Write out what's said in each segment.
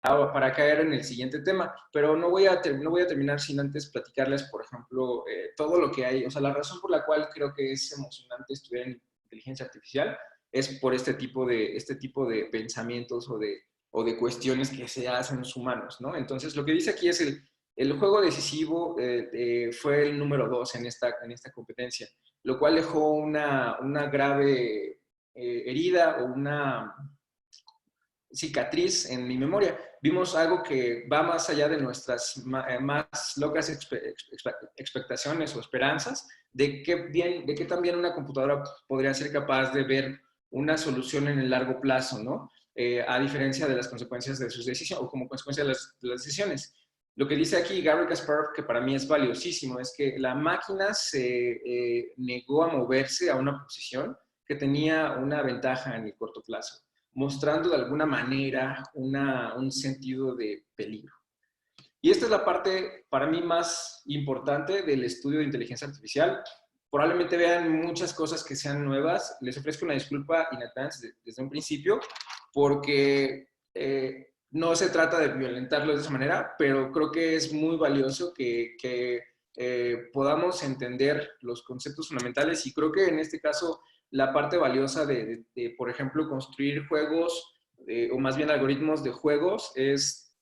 para caer en el siguiente tema, pero no voy a terminar sin antes platicarles, por ejemplo, todo lo que hay, o sea, la razón por la cual creo que es emocionante estudiar en inteligencia artificial es por este tipo de pensamientos o de cuestiones que se hacen los humanos, ¿no? Entonces, lo que dice aquí es el juego decisivo fue el número 2 en esta competencia, lo cual dejó una grave herida o una cicatriz en mi memoria. Vimos algo que va más allá de nuestras más locas expectaciones o esperanzas de qué también una computadora podría ser capaz de ver una solución en el largo plazo, ¿no? A diferencia de las consecuencias de sus decisiones o como consecuencia de las decisiones. Lo que dice aquí Garry Kasparov, que para mí es valiosísimo, es que la máquina se negó a moverse a una posición que tenía una ventaja en el corto plazo, mostrando de alguna manera un sentido de peligro. Y esta es la parte para mí más importante del estudio de inteligencia artificial. Probablemente vean muchas cosas que sean nuevas. Les ofrezco una disculpa in advance desde un principio, porque no se trata de violentarlos de esa manera, pero creo que es muy valioso que podamos entender los conceptos fundamentales, y creo que en este caso la parte valiosa por ejemplo, construir juegos, o más bien algoritmos de juegos, es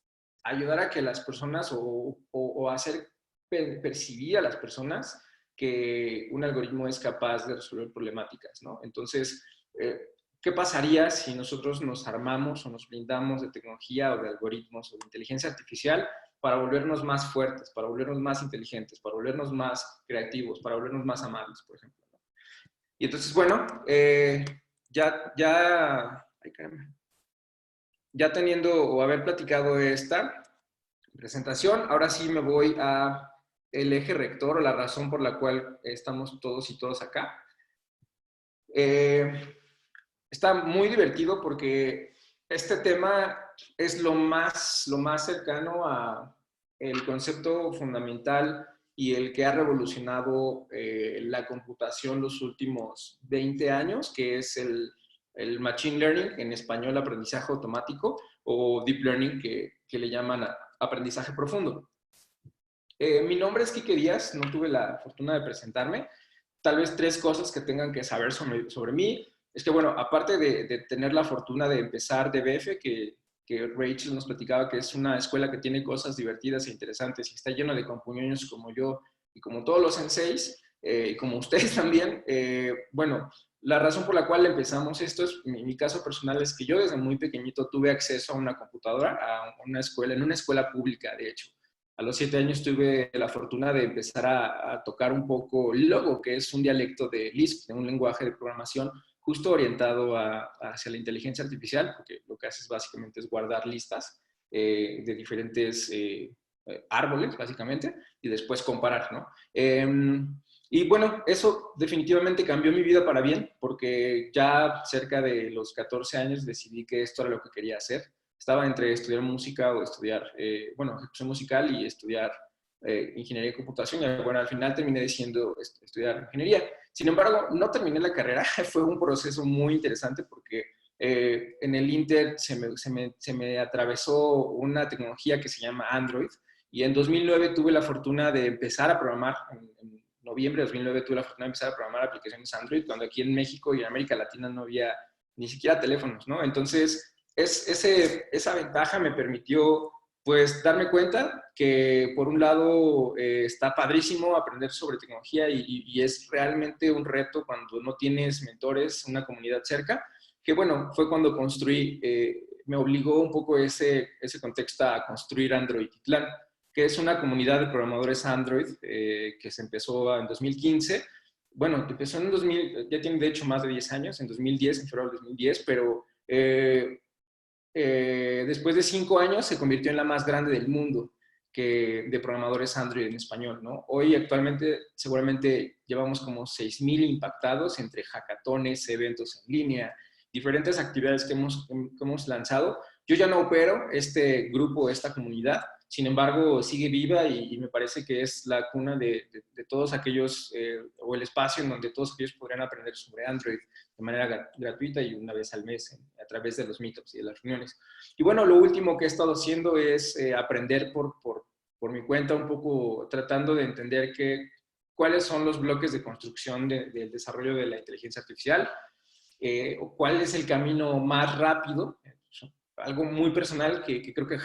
ayudar a que las personas o hacer percibir a las personas que un algoritmo es capaz de resolver problemáticas, ¿no? Entonces, ¿qué pasaría si nosotros nos armamos o nos blindamos de tecnología o de algoritmos o de inteligencia artificial para volvernos más fuertes, para volvernos más inteligentes, para volvernos más creativos, para volvernos más amables, por ejemplo, ¿no? Y entonces, bueno, ay, caramba, ya teniendo o haber platicado esta presentación, ahora sí me voy a el eje rector o la razón por la cual estamos todos y todas acá. Está muy divertido porque este tema es lo más cercano a el concepto fundamental y el que ha revolucionado la computación los últimos 20 años, que es el Machine Learning, en español aprendizaje automático, o Deep Learning, que le llaman aprendizaje profundo. Mi nombre es Quique Díaz, no tuve la fortuna de presentarme. Tal vez 3 cosas que tengan que saber sobre mí. Es que, bueno, aparte de tener la fortuna de empezar DBF, que Rachel nos platicaba que es una escuela que tiene cosas divertidas e interesantes y está lleno de compuñeños como yo y como todos los senseis, y como ustedes también, bueno, la razón por la cual empezamos esto es, mi caso personal es que yo desde muy pequeñito tuve acceso a una computadora, a una escuela, en una escuela pública, de hecho. A los 7 años tuve la fortuna de empezar a tocar un poco Logo, que es un dialecto de Lisp, de un lenguaje de programación justo orientado hacia la inteligencia artificial, porque lo que hace es básicamente es guardar listas de diferentes árboles, básicamente, y después comparar, ¿no? Y bueno, eso definitivamente cambió mi vida para bien, porque ya cerca de los 14 años decidí que esto era lo que quería hacer. Estaba entre estudiar música o estudiar, bueno, ejecución musical y estudiar ingeniería de computación. Y bueno, al final terminé decidiendo estudiar ingeniería. Sin embargo, no terminé la carrera. Fue un proceso muy interesante porque en el Inter se me atravesó una tecnología que se llama Android. Y en 2009 tuve la fortuna de empezar a programar, en noviembre de 2009 tuve la fortuna de empezar a programar aplicaciones Android, cuando aquí en México y en América Latina no había ni siquiera teléfonos, ¿no? Entonces, esa ventaja me permitió, pues, darme cuenta que, por un lado, está padrísimo aprender sobre tecnología y es realmente un reto cuando no tienes mentores, una comunidad cerca, que, bueno, fue cuando construí, me obligó un poco ese contexto a construir Android Titlán, que es una comunidad de programadores Android que se empezó en 2015. Bueno, empezó en 2000, ya tiene de hecho más de 10 años, en 2010, en febrero de 2010, pero después de 5 años se convirtió en la más grande del mundo de programadores Android en español, ¿no? Hoy actualmente seguramente llevamos como 6,000 impactados entre hackatones, eventos en línea, diferentes actividades que hemos lanzado. Yo ya no opero este grupo, esta comunidad, sin embargo sigue viva y me parece que es la cuna de todos aquellos, o el espacio en donde todos aquellos podrían aprender sobre Android de manera gratuita y una vez al mes a través de los meetups y de las reuniones. Y bueno, lo último que he estado haciendo es aprender por mi cuenta, un poco tratando de entender cuáles son los bloques de construcción del desarrollo de la inteligencia artificial, cuál es el camino más rápido, algo muy personal que creo que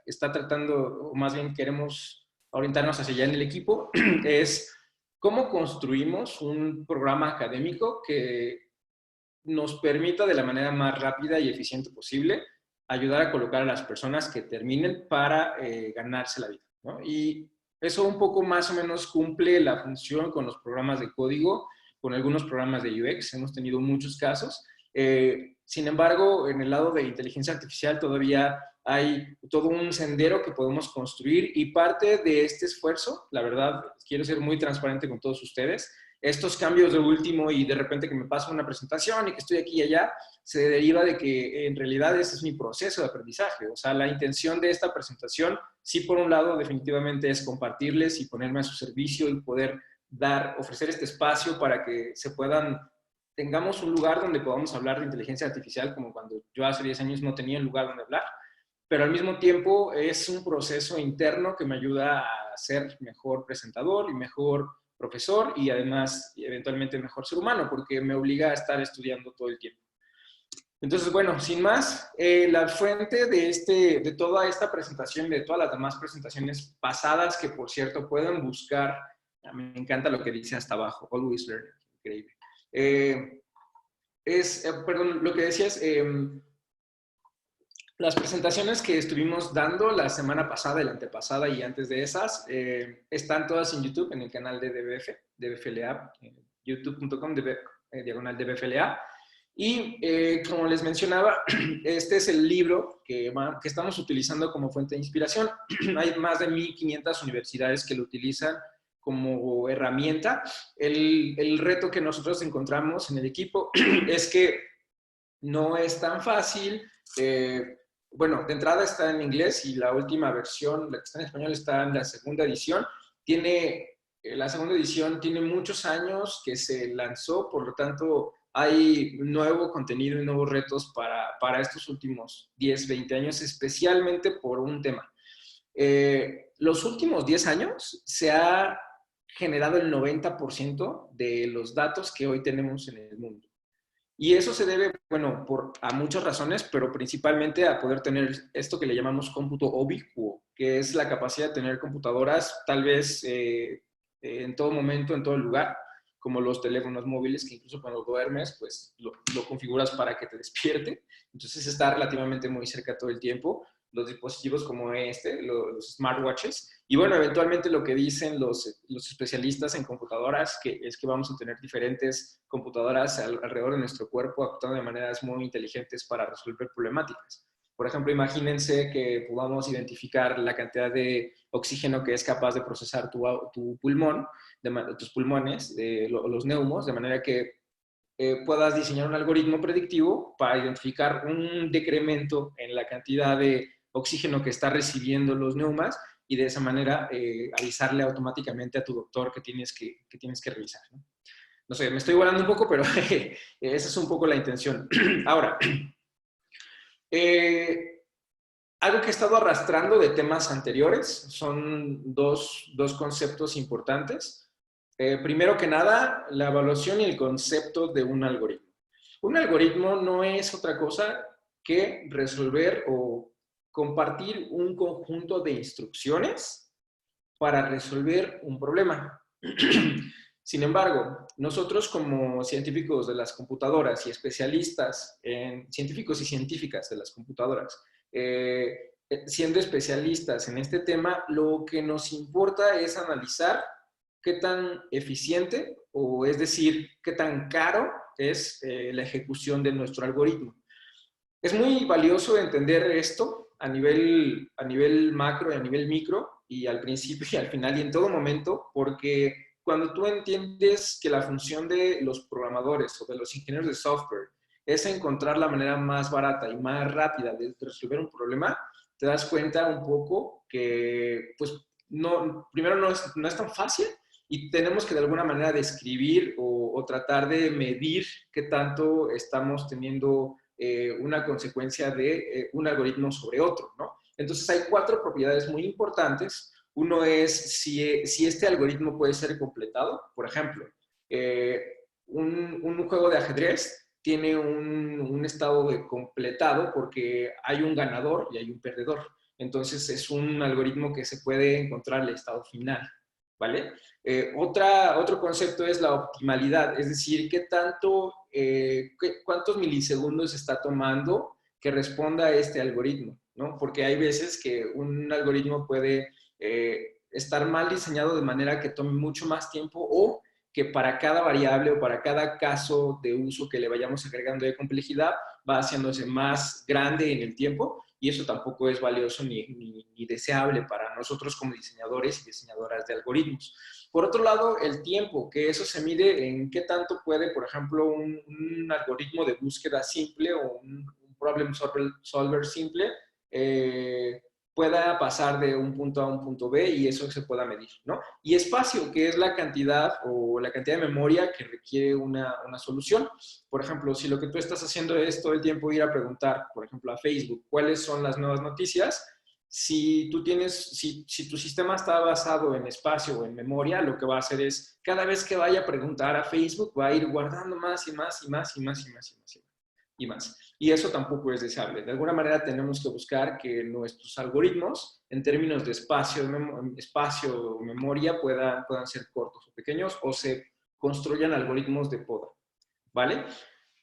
está tratando, o más bien queremos orientarnos hacia allá en el equipo, es cómo construimos un programa académico que nos permita de la manera más rápida y eficiente posible ayudar a colocar a las personas que terminen para ganarse la vida, ¿no? Y eso un poco más o menos cumple la función con los programas de código, con algunos programas de UX, hemos tenido muchos casos. Sin embargo, en el lado de inteligencia artificial todavía hay todo un sendero que podemos construir y parte de este esfuerzo, la verdad, quiero ser muy transparente con todos ustedes, estos cambios de último y de repente que me paso una presentación y que estoy aquí y allá, se deriva de que en realidad ese es mi proceso de aprendizaje. O sea, la intención de esta presentación, sí, por un lado, definitivamente es compartirles y ponerme a su servicio y poder ofrecer este espacio para que tengamos un lugar donde podamos hablar de inteligencia artificial, como cuando yo hace 10 años no tenía un lugar donde hablar, pero al mismo tiempo es un proceso interno que me ayuda a ser mejor presentador y mejor profesor y además eventualmente mejor ser humano, porque me obliga a estar estudiando todo el tiempo. Entonces, bueno, sin más, la fuente de toda esta presentación, de todas las demás presentaciones pasadas, que por cierto pueden buscar, me encanta lo que dice hasta abajo, always learning, increíble. Perdón, lo que decías, las presentaciones que estuvimos dando la semana pasada, la antepasada y antes de esas, están todas en YouTube, en el canal de DBFLA, youtube.com, diagonal DBFLA. Y como les mencionaba, este es el libro que estamos utilizando como fuente de inspiración. Hay más de 1,500 universidades que lo utilizan como herramienta. El reto que nosotros encontramos en el equipo es que no es tan fácil. Bueno, de entrada está en inglés y la última versión, la que está en español, está en la segunda edición. La segunda edición tiene muchos años que se lanzó, por lo tanto hay nuevo contenido y nuevos retos para estos últimos 10, 20 años, especialmente por un tema. Los últimos 10 años se ha generado el 90% de los datos que hoy tenemos en el mundo. Y eso se debe, bueno, a muchas razones, pero principalmente a poder tener esto que le llamamos cómputo ubicuo, que es la capacidad de tener computadoras tal vez en todo momento, en todo lugar, como los teléfonos móviles, que incluso cuando duermes, pues lo configuras para que te despierte. Entonces está relativamente muy cerca todo el tiempo. Los dispositivos como los smartwatches. Y bueno, eventualmente lo que dicen los especialistas en computadoras es que vamos a tener diferentes computadoras alrededor de nuestro cuerpo actuando de maneras muy inteligentes para resolver problemáticas. Por ejemplo, imagínense que podamos identificar la cantidad de oxígeno que es capaz de procesar tu pulmón, tus pulmones, los neumos, de manera que puedas diseñar un algoritmo predictivo para identificar un decremento en la cantidad de oxígeno que está recibiendo los neumas y de esa manera avisarle automáticamente a tu doctor que tienes que revisar, ¿no? No sé, me estoy volando un poco, pero esa es un poco la intención. Ahora, algo que he estado arrastrando de temas anteriores son dos conceptos importantes. Primero que nada, la evaluación y el concepto de un algoritmo. Un algoritmo no es otra cosa que resolver o compartir un conjunto de instrucciones para resolver un problema. Sin embargo, nosotros como científicos de las computadoras y especialistas en científicos y científicas de las computadoras, siendo especialistas en este tema, lo que nos importa es analizar qué tan eficiente, o es decir, qué tan caro es la ejecución de nuestro algoritmo. Es muy valioso entender esto a nivel macro y a nivel micro, y al principio y al final y en todo momento, porque cuando tú entiendes que la función de los programadores o de los ingenieros de software es encontrar la manera más barata y más rápida de resolver un problema, te das cuenta un poco que, pues, primero no es tan fácil y tenemos que de alguna manera describir o tratar de medir qué tanto estamos teniendo una consecuencia de un algoritmo sobre otro, ¿no? Entonces hay 4 propiedades muy importantes. Uno es si este algoritmo puede ser completado. Por ejemplo, un juego de ajedrez tiene un estado de completado porque hay un ganador y hay un perdedor. Entonces es un algoritmo que se puede encontrar el estado final, ¿vale? Otro concepto es la optimalidad, es decir, cuántos milisegundos está tomando que responda a este algoritmo, ¿no? Porque hay veces que un algoritmo puede estar mal diseñado de manera que tome mucho más tiempo o que para cada variable o para cada caso de uso que le vayamos agregando de complejidad va haciéndose más grande en el tiempo y eso tampoco es valioso ni deseable para nosotros como diseñadores y diseñadoras de algoritmos. Por otro lado, el tiempo, que eso se mide en qué tanto puede, por ejemplo, un algoritmo de búsqueda simple o un problem solver simple pueda pasar de un punto A a un punto B y eso se pueda medir, ¿no? Y espacio, que es la cantidad o la cantidad de memoria que requiere una solución. Por ejemplo, si lo que tú estás haciendo es todo el tiempo ir a preguntar, por ejemplo, a Facebook, cuáles son las nuevas noticias, si tu sistema está basado en espacio o en memoria, lo que va a hacer es, cada vez que vaya a preguntar a Facebook, va a ir guardando más y más y más y más y más y más y más. Y eso tampoco es deseable. De alguna manera tenemos que buscar que nuestros algoritmos, en términos de espacio o memoria, puedan ser cortos o pequeños o se construyan algoritmos de poda, ¿vale?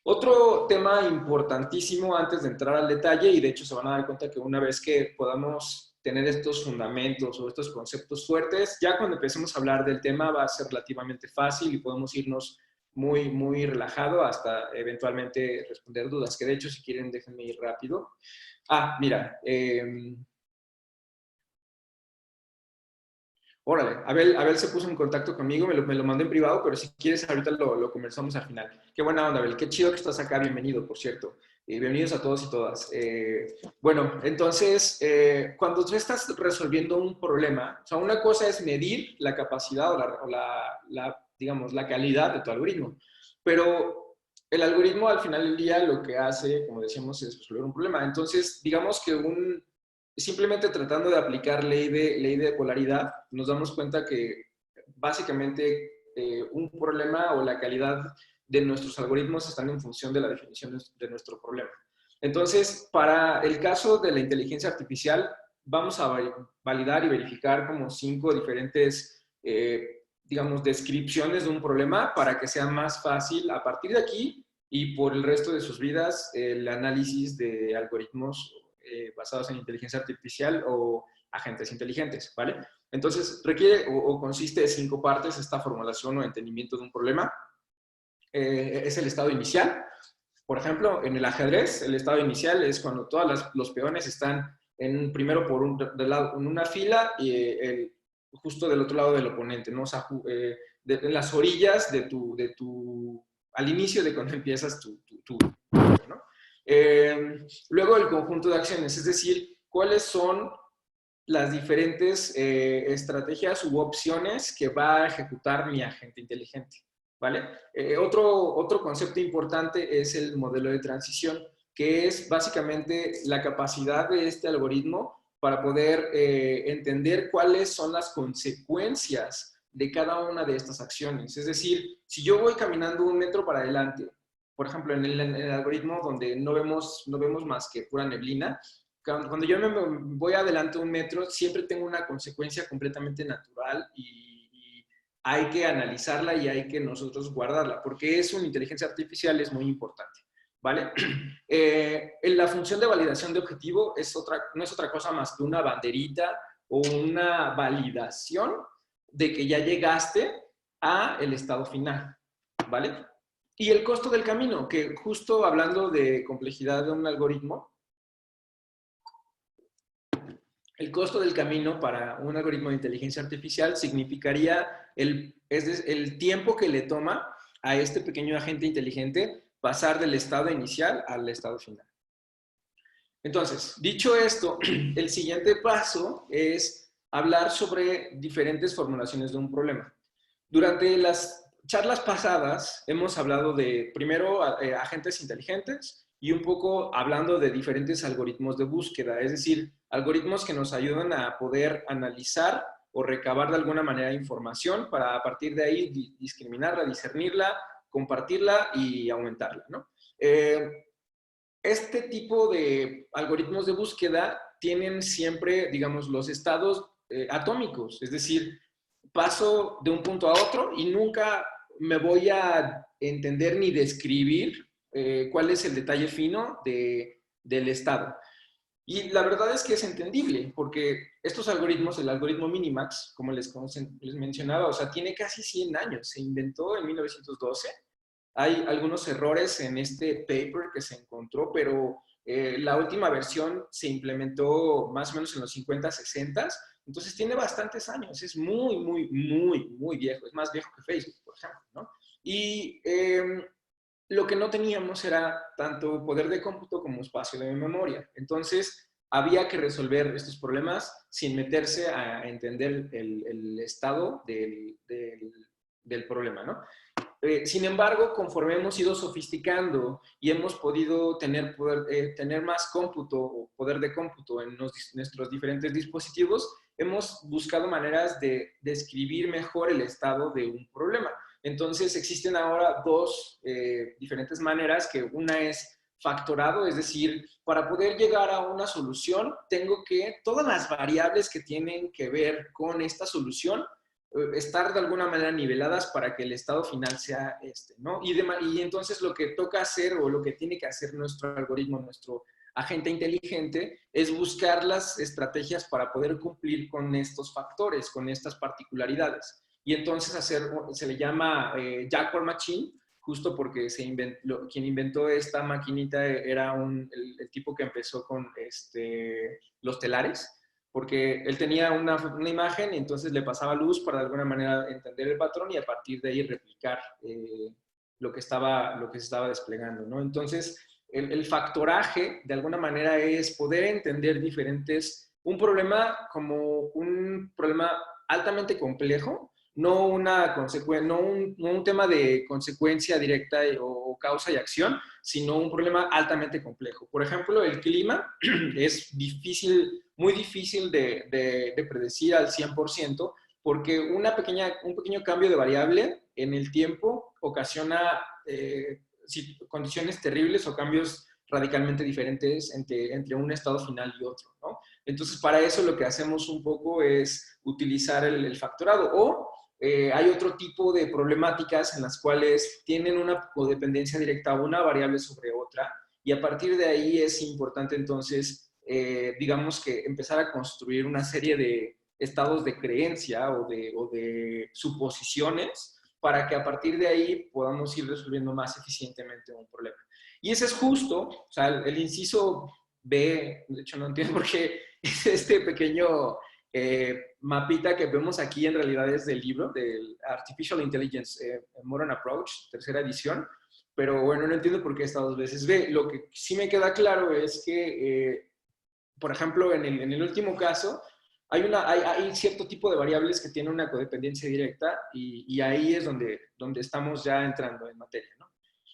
Otro tema importantísimo antes de entrar al detalle, y de hecho se van a dar cuenta que una vez que podamos tener estos fundamentos o estos conceptos fuertes, ya cuando empecemos a hablar del tema va a ser relativamente fácil y podemos irnos muy, muy relajado hasta eventualmente responder dudas, que de hecho si quieren déjenme ir rápido. Mira, órale, Abel se puso en contacto conmigo, me lo mandó en privado, pero si quieres ahorita lo conversamos al final. Qué buena onda, Abel, qué chido que estás acá, bienvenido, por cierto. Bienvenidos a todos y todas. Bueno, entonces, cuando tú estás resolviendo un problema, o sea, una cosa es medir la capacidad digamos, la calidad de tu algoritmo, pero el algoritmo al final del día lo que hace, como decíamos, es resolver un problema. Entonces, digamos que simplemente tratando de aplicar ley de polaridad, nos damos cuenta que básicamente un problema o la calidad de nuestros algoritmos están en función de la definición de nuestro problema. Entonces, para el caso de la inteligencia artificial, vamos a validar y verificar como 5 diferentes, digamos, descripciones de un problema para que sea más fácil a partir de aquí y por el resto de sus vidas el análisis de algoritmos basados en inteligencia artificial o agentes inteligentes, ¿vale? Entonces, requiere o consiste de 5 partes esta formulación o entendimiento de un problema. Es el estado inicial. Por ejemplo, en el ajedrez, el estado inicial es cuando todos los peones están primero en una fila y justo del otro lado del oponente, ¿no? O sea, en las orillas al inicio de cuando empiezas ¿no? Luego el conjunto de acciones, es decir, cuáles son las diferentes estrategias u opciones que va a ejecutar mi agente inteligente, ¿vale? Otro concepto importante es el modelo de transición, que es básicamente la capacidad de este algoritmo para poder entender cuáles son las consecuencias de cada una de estas acciones. Es decir, si yo voy caminando 1 metro para adelante, por ejemplo, en el algoritmo donde no vemos más que pura neblina, cuando yo me voy adelante 1 metro, siempre tengo una consecuencia completamente natural y hay que analizarla y hay que nosotros guardarla, porque es una inteligencia artificial, es muy importante, ¿vale? La función de validación de objetivo no es otra cosa más que una banderita o una validación de que ya llegaste a el estado final, ¿vale? Y el costo del camino, que justo hablando de complejidad de un algoritmo, el costo del camino para un algoritmo de inteligencia artificial significaría el tiempo que le toma a este pequeño agente inteligente pasar del estado inicial al estado final. Entonces, dicho esto, el siguiente paso es hablar sobre diferentes formulaciones de un problema. Durante las charlas pasadas hemos hablado de, primero, agentes inteligentes y un poco hablando de diferentes algoritmos de búsqueda, es decir, algoritmos que nos ayudan a poder analizar o recabar de alguna manera información para a partir de ahí discriminarla, discernirla, compartirla y aumentarla, ¿no? Este tipo de algoritmos de búsqueda tienen siempre, digamos, los estados atómicos, es decir, paso de un punto a otro y nunca me voy a entender ni describir cuál es el detalle fino del estado. Y la verdad es que es entendible, porque estos algoritmos, el algoritmo Minimax, como les mencionaba, o sea, tiene casi 100 años, se inventó en 1912. Hay algunos errores en este paper que se encontró, pero la última versión se implementó más o menos en los 50, 60, entonces tiene bastantes años, es muy, muy, muy, muy viejo, es más viejo que Facebook, por ejemplo, ¿no? Y lo que no teníamos era tanto poder de cómputo como espacio de memoria. Entonces, había que resolver estos problemas sin meterse a entender el estado del problema, ¿no? Sin embargo, conforme hemos ido sofisticando y hemos podido tener más cómputo o poder de cómputo en nuestros diferentes dispositivos, hemos buscado maneras de describir mejor el estado de un problema. Entonces, existen ahora dos diferentes maneras, que una es factorado, es decir, para poder llegar a una solución, tengo que, todas las variables que tienen que ver con esta solución, estar de alguna manera niveladas para que el estado final sea este, ¿no? Y entonces lo que toca hacer o lo que tiene que hacer nuestro algoritmo, nuestro agente inteligente, es buscar las estrategias para poder cumplir con estos factores, con estas particularidades. Y entonces se le llama Jaguar Machine, justo porque quien inventó esta maquinita era el tipo que empezó con los telares, porque él tenía una imagen y entonces le pasaba luz para de alguna manera entender el patrón y a partir de ahí replicar lo que se estaba desplegando, ¿no? Entonces, el factoraje de alguna manera es poder entender un problema como un problema altamente complejo, no, no un tema de consecuencia directa o causa y acción, sino un problema altamente complejo. Por ejemplo, el clima es difícil, muy difícil de predecir al 100%, porque un pequeño cambio de variable en el tiempo ocasiona condiciones terribles o cambios radicalmente diferentes entre un estado final y otro, ¿no? Entonces, para eso lo que hacemos un poco es utilizar el factorado o hay otro tipo de problemáticas en las cuales tienen una codependencia directa a una variable sobre otra y a partir de ahí es importante entonces, digamos que empezar a construir una serie de estados de creencia o de suposiciones para que a partir de ahí podamos ir resolviendo más eficientemente un problema. Y ese es justo, o sea, el inciso B, de hecho no entiendo por qué es este pequeño mapita que vemos aquí en realidad es del libro, del Artificial Intelligence Modern Approach, tercera edición, pero bueno, no entiendo por qué está dos veces B. Lo que sí me queda claro es que, por ejemplo, en el último caso, hay cierto tipo de variables que tienen una codependencia directa y ahí es donde estamos ya entrando en materia, ¿no?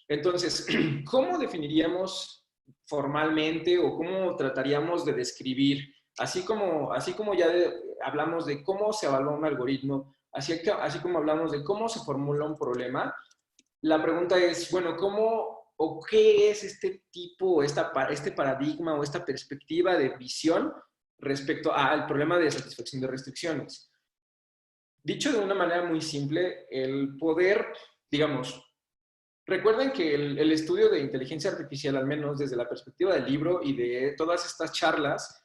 Entonces, ¿cómo definiríamos formalmente o cómo trataríamos de describir, así como ya hablamos de cómo se evalúa un algoritmo, así como hablamos de cómo se formula un problema, la pregunta es, bueno, ¿cómo o qué es este tipo, este paradigma o esta perspectiva de visión respecto al problema de satisfacción de restricciones? Dicho de una manera muy simple, el poder, digamos, recuerden que el estudio de inteligencia artificial, al menos desde la perspectiva del libro y de todas estas charlas,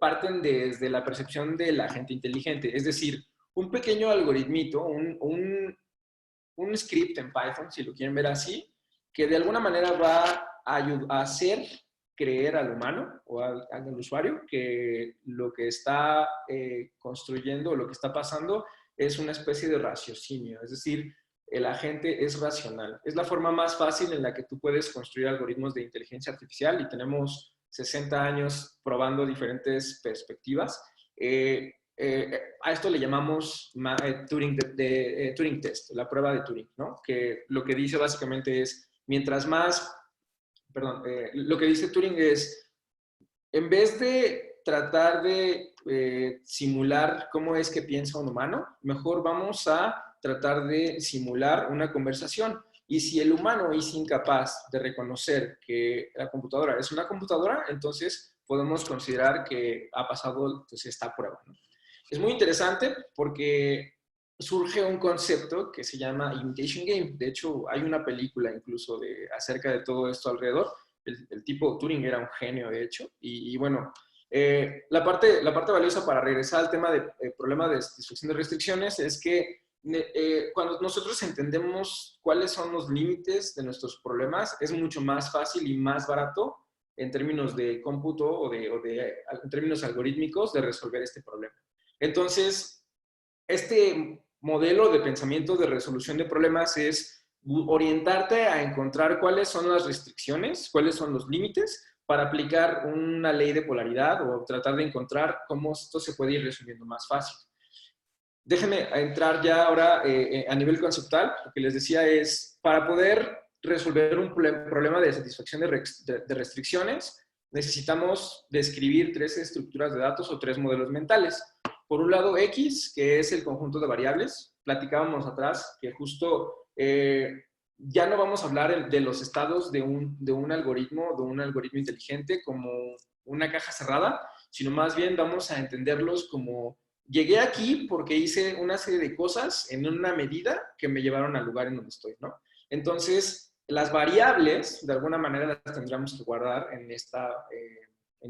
parten desde la percepción del agente inteligente, es decir, un pequeño algoritmito, un script en Python, si lo quieren ver así, que de alguna manera va a hacer creer al humano o al usuario que lo que está construyendo o lo que está pasando es una especie de raciocinio, es decir, el agente es racional. Es la forma más fácil en la que tú puedes construir algoritmos de inteligencia artificial y tenemos 60 años probando diferentes perspectivas. A esto le llamamos Turing Test, la prueba de Turing, ¿no? Que lo que dice básicamente es, mientras más, perdón, lo que dice Turing es, en vez de tratar de simular cómo es que piensa un humano, mejor vamos a tratar de simular una conversación. Y si el humano es incapaz de reconocer que la computadora es una computadora, entonces podemos considerar que ha pasado pues, esta prueba, ¿no? Es muy interesante porque surge un concepto que se llama Imitation Game. De hecho, hay una película incluso acerca de todo esto alrededor. El tipo Turing era un genio, de hecho. Y bueno, la parte valiosa para regresar al tema del problema de destrucción de restricciones es que cuando nosotros entendemos cuáles son los límites de nuestros problemas, es mucho más fácil y más barato en términos de cómputo o en términos algorítmicos de resolver este problema. Entonces, este modelo de pensamiento de resolución de problemas es orientarte a encontrar cuáles son las restricciones, cuáles son los límites para aplicar una ley de polaridad o tratar de encontrar cómo esto se puede ir resolviendo más fácil. Déjenme entrar ya ahora a nivel conceptual. Lo que les decía es, para poder resolver un problema de satisfacción de restricciones, necesitamos describir 3 estructuras de datos o 3 modelos mentales. Por un lado, X, que es el conjunto de variables. Platicábamos atrás que justo ya no vamos a hablar de los estados de un algoritmo inteligente como una caja cerrada, sino más bien vamos a entenderlos como llegué aquí porque hice una serie de cosas en una medida que me llevaron al lugar en donde estoy, ¿no? Entonces, las variables, de alguna manera, las tendríamos que guardar en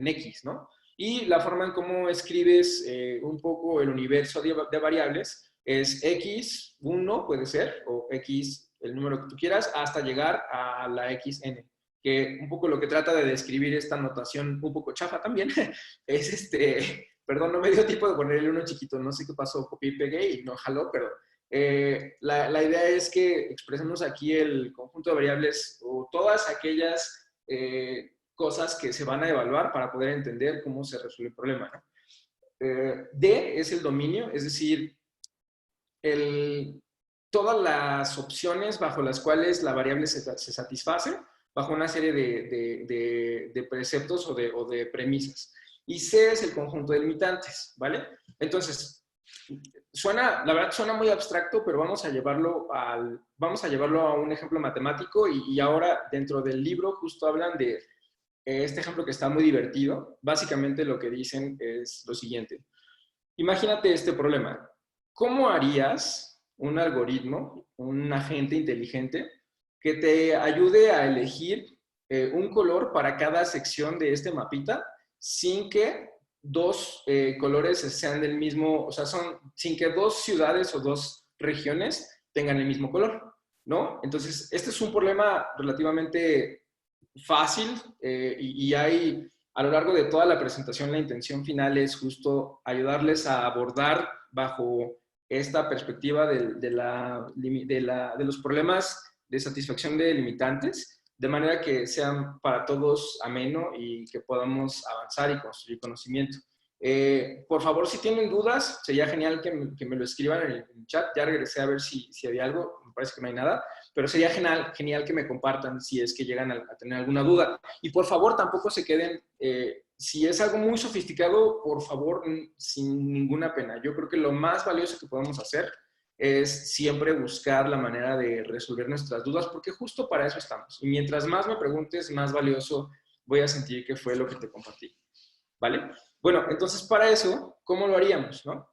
X, ¿no? Y la forma en cómo escribes un poco el universo de variables es X1, puede ser, o X, el número que tú quieras, hasta llegar a la XN, que un poco lo que trata de describir esta notación un poco chafa también, es perdón, no me dio tiempo de ponerle uno chiquito, no sé qué pasó, copié y pegué y no jaló, pero la idea es que expresemos aquí el conjunto de variables o todas aquellas cosas que se van a evaluar para poder entender cómo se resuelve el problema, ¿no? D es el dominio, es decir, todas las opciones bajo las cuales la variable se satisface bajo una serie de preceptos o de premisas. Y C es el conjunto de limitantes, ¿vale? Entonces, la verdad suena muy abstracto, pero vamos a llevarlo a un ejemplo matemático y ahora dentro del libro justo hablan de este ejemplo que está muy divertido. Básicamente lo que dicen es lo siguiente. Imagínate este problema. ¿Cómo harías un algoritmo, un agente inteligente, que te ayude a elegir un color para cada sección de este mapita sin que 2 colores sean del mismo, o sea, sin que 2 ciudades o 2 regiones tengan el mismo color, ¿no? Entonces, este es un problema relativamente fácil y hay, a lo largo de toda la presentación, la intención final es justo ayudarles a abordar bajo esta perspectiva de los problemas de satisfacción de limitantes, de manera que sean para todos ameno y que podamos avanzar y construir conocimiento. Por favor, si tienen dudas, sería genial que me lo escriban en el chat. Ya regresé a ver si había algo, me parece que no hay nada, pero sería genial que me compartan si es que llegan a tener alguna duda. Y por favor, tampoco se queden, si es algo muy sofisticado, por favor, sin ninguna pena. Yo creo que lo más valioso que podemos hacer es siempre buscar la manera de resolver nuestras dudas, porque justo para eso estamos. Y mientras más me preguntes, más valioso voy a sentir que fue lo que te compartí. ¿Vale? Bueno, entonces para eso, ¿cómo lo haríamos, no?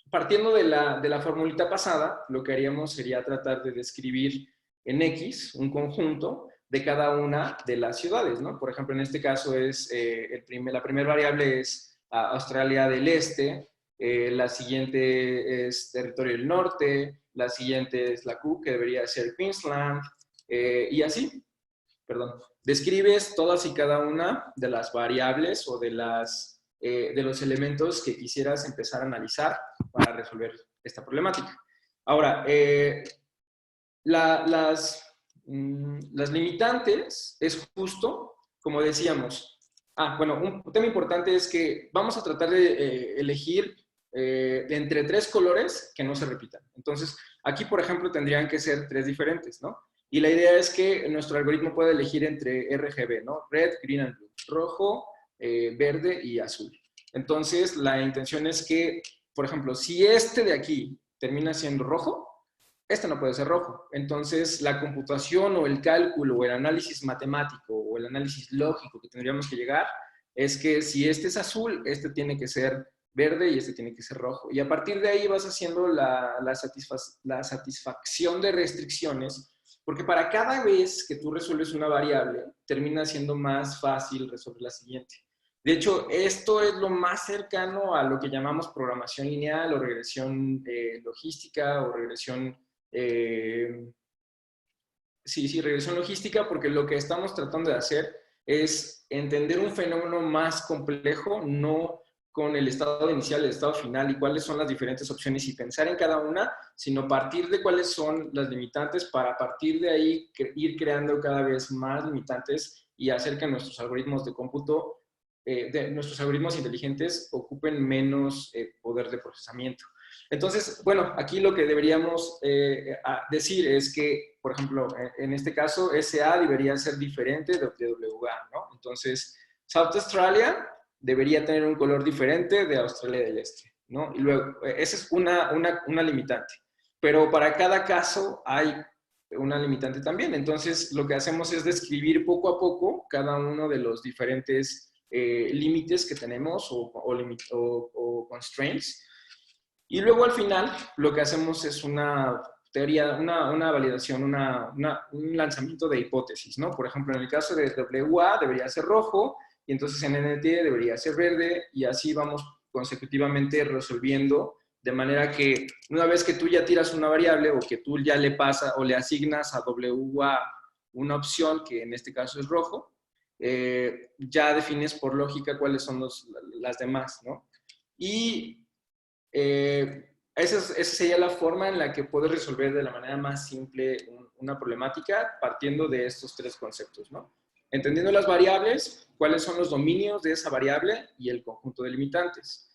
Partiendo de la formulita pasada, lo que haríamos sería tratar de describir en X un conjunto de cada una de las ciudades, ¿no? Por ejemplo, en este caso es la primera variable es Australia del Este, la siguiente es Territorio del Norte, la siguiente es la Q, que debería ser Queensland, y así, perdón. Describes todas y cada una de las variables o de los elementos que quisieras empezar a analizar para resolver esta problemática. Ahora, las limitantes es justo, como decíamos, Bueno, un tema importante es que vamos a tratar de elegir de entre 3 colores que no se repitan. Entonces, aquí, por ejemplo, tendrían que ser 3 diferentes, ¿no? Y la idea es que nuestro algoritmo pueda elegir entre RGB, ¿no? Red, green and blue. Rojo, verde y azul. Entonces, la intención es que, por ejemplo, si este de aquí termina siendo rojo, este no puede ser rojo. Entonces, la computación o el cálculo o el análisis matemático o el análisis lógico que tendríamos que llegar es que si este es azul, este tiene que ser verde y este tiene que ser rojo. Y a partir de ahí vas haciendo la satisfacción de restricciones, porque para cada vez que tú resuelves una variable, termina siendo más fácil resolver la siguiente. De hecho, esto es lo más cercano a lo que llamamos programación lineal o regresión logística o regresión sí, regresión logística, porque lo que estamos tratando de hacer es entender un fenómeno más complejo, no con el estado inicial, el estado final y cuáles son las diferentes opciones y pensar en cada una, sino partir de cuáles son las limitantes para a partir de ahí ir creando cada vez más limitantes y hacer que nuestros algoritmos de cómputo, nuestros algoritmos inteligentes ocupen menos poder de procesamiento. Entonces, bueno, aquí lo que deberíamos decir es que, por ejemplo, en este caso, SA debería ser diferente de WA, ¿no? Entonces, South Australia debería tener un color diferente de Australia del Este, ¿no? Y luego, esa es una limitante. Pero para cada caso hay una limitante también. Entonces, lo que hacemos es describir poco a poco cada uno de los diferentes límites que tenemos o constraints. Y luego al final lo que hacemos es una teoría, una validación, un lanzamiento de hipótesis, ¿no? Por ejemplo, en el caso de WA debería ser rojo y entonces en NT debería ser verde y así vamos consecutivamente resolviendo de manera que una vez que tú ya tiras una variable o que tú ya le pasas o le asignas a WA una opción que en este caso es rojo, ya defines por lógica cuáles son las demás, ¿no? Y esa sería la forma en la que puedes resolver de la manera más simple una problemática partiendo de estos 3 conceptos, ¿no? Entendiendo las variables, cuáles son los dominios de esa variable y el conjunto de limitantes.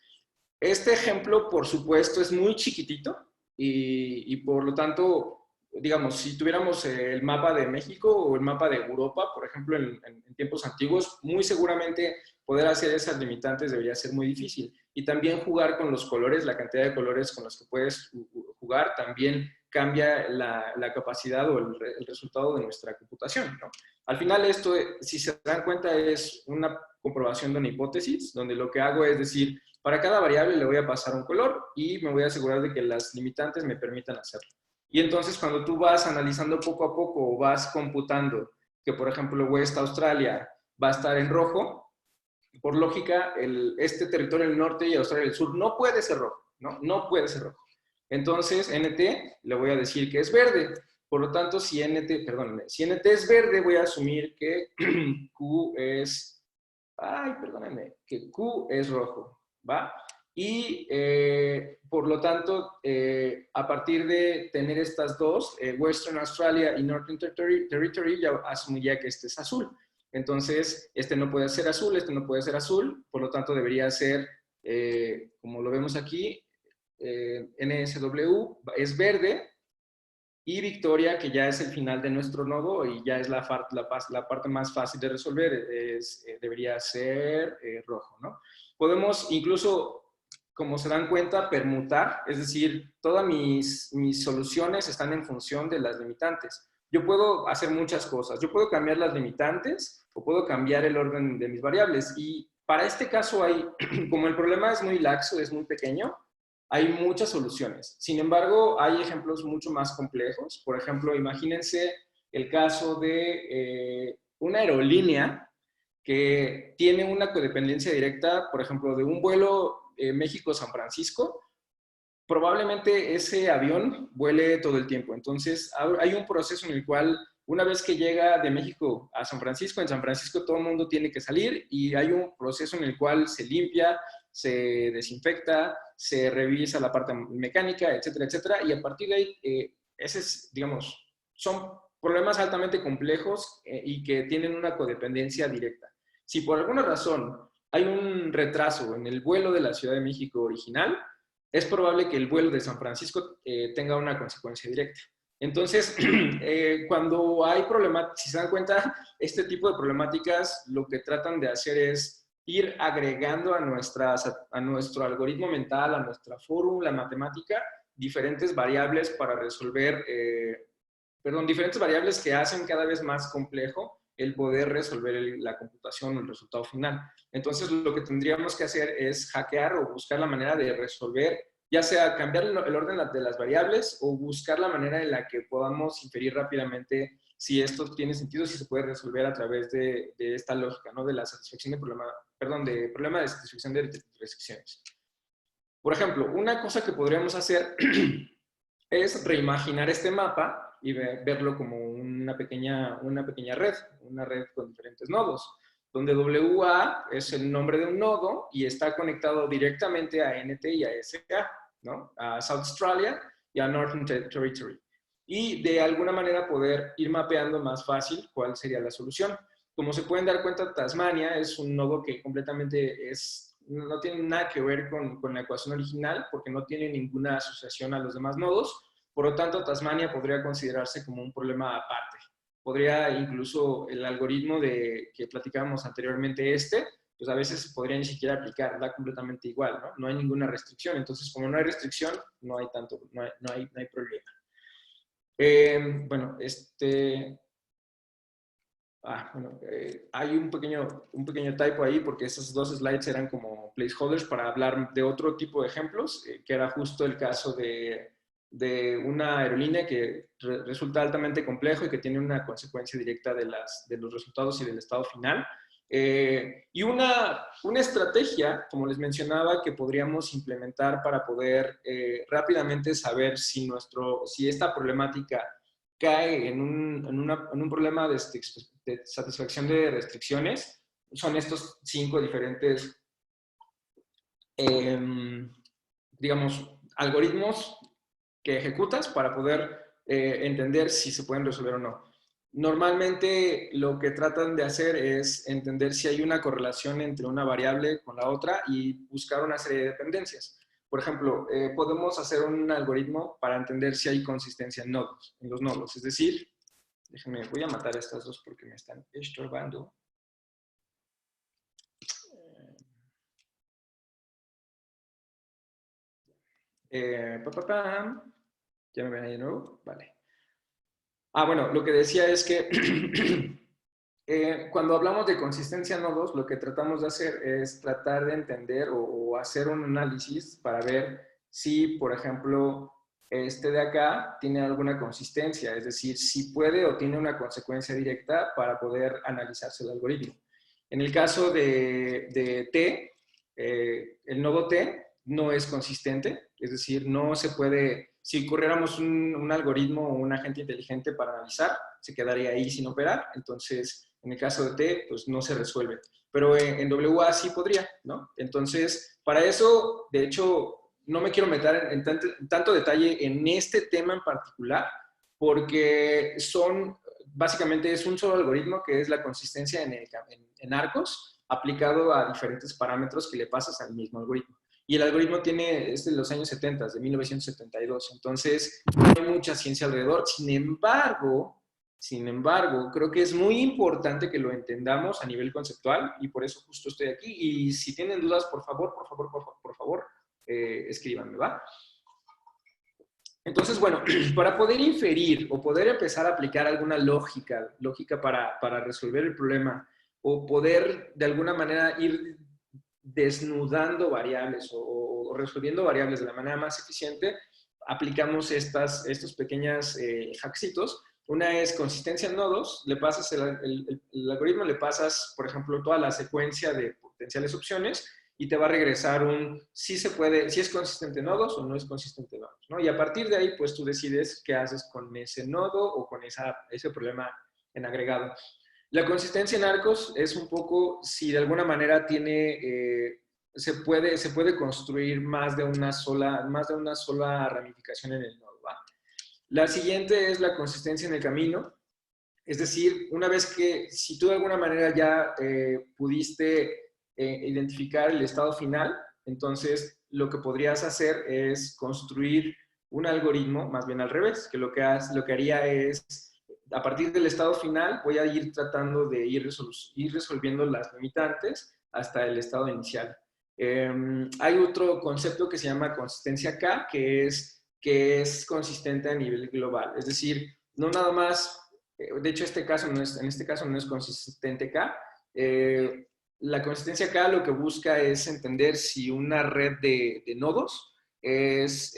Este ejemplo, por supuesto, es muy chiquitito y por lo tanto, digamos, si tuviéramos el mapa de México o el mapa de Europa, por ejemplo, en tiempos antiguos, muy seguramente poder hacer esas limitantes debería ser muy difícil. Y también jugar con los colores, la cantidad de colores con los que puedes jugar, también cambia la capacidad o el resultado de nuestra computación, ¿no? Al final esto, si se dan cuenta, es una comprobación de una hipótesis, donde lo que hago es decir, para cada variable le voy a pasar un color y me voy a asegurar de que las limitantes me permitan hacerlo. Y entonces cuando tú vas analizando poco a poco o vas computando que, por ejemplo, West Australia va a estar en rojo, por lógica, este territorio del norte y Australia del sur no puede ser rojo, ¿no? No puede ser rojo. Entonces, NT le voy a decir que es verde. Por lo tanto, si NT es verde, voy a asumir que Q es, que Q es rojo, ¿va? Y por lo tanto, a partir de tener estas dos, Western Australia y Northern Territory, ya asumiría que este es azul. Entonces, este no puede ser azul, este no puede ser azul, por lo tanto debería ser, como lo vemos aquí, NSW es verde y Victoria, que ya es el final de nuestro nodo y ya es la parte más fácil de resolver, debería ser rojo, ¿no? Podemos incluso, como se dan cuenta, permutar, es decir, todas mis soluciones están en función de las limitantes. Yo puedo hacer muchas cosas. Yo puedo cambiar las limitantes o puedo cambiar el orden de mis variables. Y para este caso hay, como el problema es muy laxo, es muy pequeño, hay muchas soluciones. Sin embargo, hay ejemplos mucho más complejos. Por ejemplo, imagínense el caso de una aerolínea que tiene una codependencia directa, por ejemplo, de un vuelo México-San Francisco. Probablemente ese avión vuele todo el tiempo. Entonces, hay un proceso en el cual, una vez que llega de México a San Francisco, en San Francisco todo el mundo tiene que salir y hay un proceso en el cual se limpia, se desinfecta, se revisa la parte mecánica, etcétera, etcétera. Y a partir de ahí, son problemas altamente complejos y que tienen una codependencia directa. Si por alguna razón hay un retraso en el vuelo de la Ciudad de México original, es probable que el vuelo de San Francisco tenga una consecuencia directa. Entonces, cuando hay problemas, si se dan cuenta, este tipo de problemáticas lo que tratan de hacer es ir agregando a nuestro algoritmo mental, a nuestra fórmula matemática, diferentes variables para resolver, diferentes variables que hacen cada vez más complejo el poder resolver la computación o el resultado final. Entonces, lo que tendríamos que hacer es hackear o buscar la manera de resolver, ya sea cambiar el orden de las variables o buscar la manera en la que podamos inferir rápidamente si esto tiene sentido, si se puede resolver a través de esta lógica, ¿no? De la satisfacción de problema de satisfacción de restricciones. Por ejemplo, una cosa que podríamos hacer es reimaginar este mapa y verlo como una pequeña red, una red con diferentes nodos, donde WA es el nombre de un nodo y está conectado directamente a NT y a SA, ¿no? A South Australia y a Northern Territory. Y de alguna manera poder ir mapeando más fácil cuál sería la solución. Como se pueden dar cuenta, Tasmania es un nodo que completamente no tiene nada que ver con la ecuación original porque no tiene ninguna asociación a los demás nodos. Por lo tanto, Tasmania podría considerarse como un problema aparte. Podría incluso el algoritmo que platicábamos anteriormente, pues a veces podría ni siquiera aplicar, da completamente igual, ¿no? No hay ninguna restricción. Entonces, como no hay restricción, no hay problema. Bueno, hay un pequeño typo ahí porque esos dos slides eran como placeholders para hablar de otro tipo de ejemplos, que era justo el caso de una aerolínea que resulta altamente complejo y que tiene una consecuencia directa de los resultados y del estado final. Y una estrategia, como les mencionaba, que podríamos implementar para poder rápidamente saber si esta problemática cae en un problema de satisfacción de restricciones, son estos 5 diferentes, digamos, algoritmos que ejecutas para poder entender si se pueden resolver o no. Normalmente lo que tratan de hacer es entender si hay una correlación entre una variable con la otra y buscar una serie de dependencias. Por ejemplo, podemos hacer un algoritmo para entender si hay consistencia en los nodos. Es decir, voy a matar a estas dos porque me están estorbando. ¿Ya me ven ahí de nuevo? Vale. Bueno, lo que decía es que cuando hablamos de consistencia en nodos, lo que tratamos de hacer es tratar de entender o hacer un análisis para ver si, por ejemplo, este de acá tiene alguna consistencia, es decir, si puede o tiene una consecuencia directa para poder analizarse el algoritmo. En el caso de T, el nodo T no es consistente, es decir, no se puede, si corriéramos un algoritmo o un agente inteligente para analizar, se quedaría ahí sin operar, entonces en el caso de T, pues no se resuelve. Pero en WA sí podría, ¿no? Entonces, para eso, de hecho, no me quiero meter en tanto detalle en este tema en particular, porque básicamente es un solo algoritmo que es la consistencia en arcos aplicado a diferentes parámetros que le pasas al mismo algoritmo. Y el algoritmo es de los años 70, de 1972. Entonces, no hay mucha ciencia alrededor. Sin embargo, creo que es muy importante que lo entendamos a nivel conceptual y por eso justo estoy aquí. Y si tienen dudas, por favor, escríbanme, ¿va? Entonces, bueno, para poder inferir o poder empezar a aplicar alguna lógica para resolver el problema o poder de alguna manera ir desnudando variables o resolviendo variables de la manera más eficiente, aplicamos estos pequeños hacksitos. Una es consistencia en nodos, le pasas el algoritmo, le pasas, por ejemplo, toda la secuencia de potenciales opciones y te va a regresar si es consistente en nodos o no es consistente en nodos, ¿no? Y a partir de ahí, pues tú decides qué haces con ese nodo o con ese problema en agregado. La consistencia en arcos es un poco si de alguna manera se puede construir más de una sola ramificación en el nodo, ¿va? La siguiente es la consistencia en el camino. Es decir, una vez que, si tú de alguna manera ya pudiste identificar el estado final, entonces lo que podrías hacer es construir un algoritmo, más bien al revés, que lo que haría es, a partir del estado final, voy a ir tratando de ir resolviendo las limitantes hasta el estado inicial. Hay otro concepto que se llama consistencia K, que es consistente a nivel global. Es decir, no nada más, de hecho en este caso no es consistente K. La consistencia K lo que busca es entender si una red de nodos es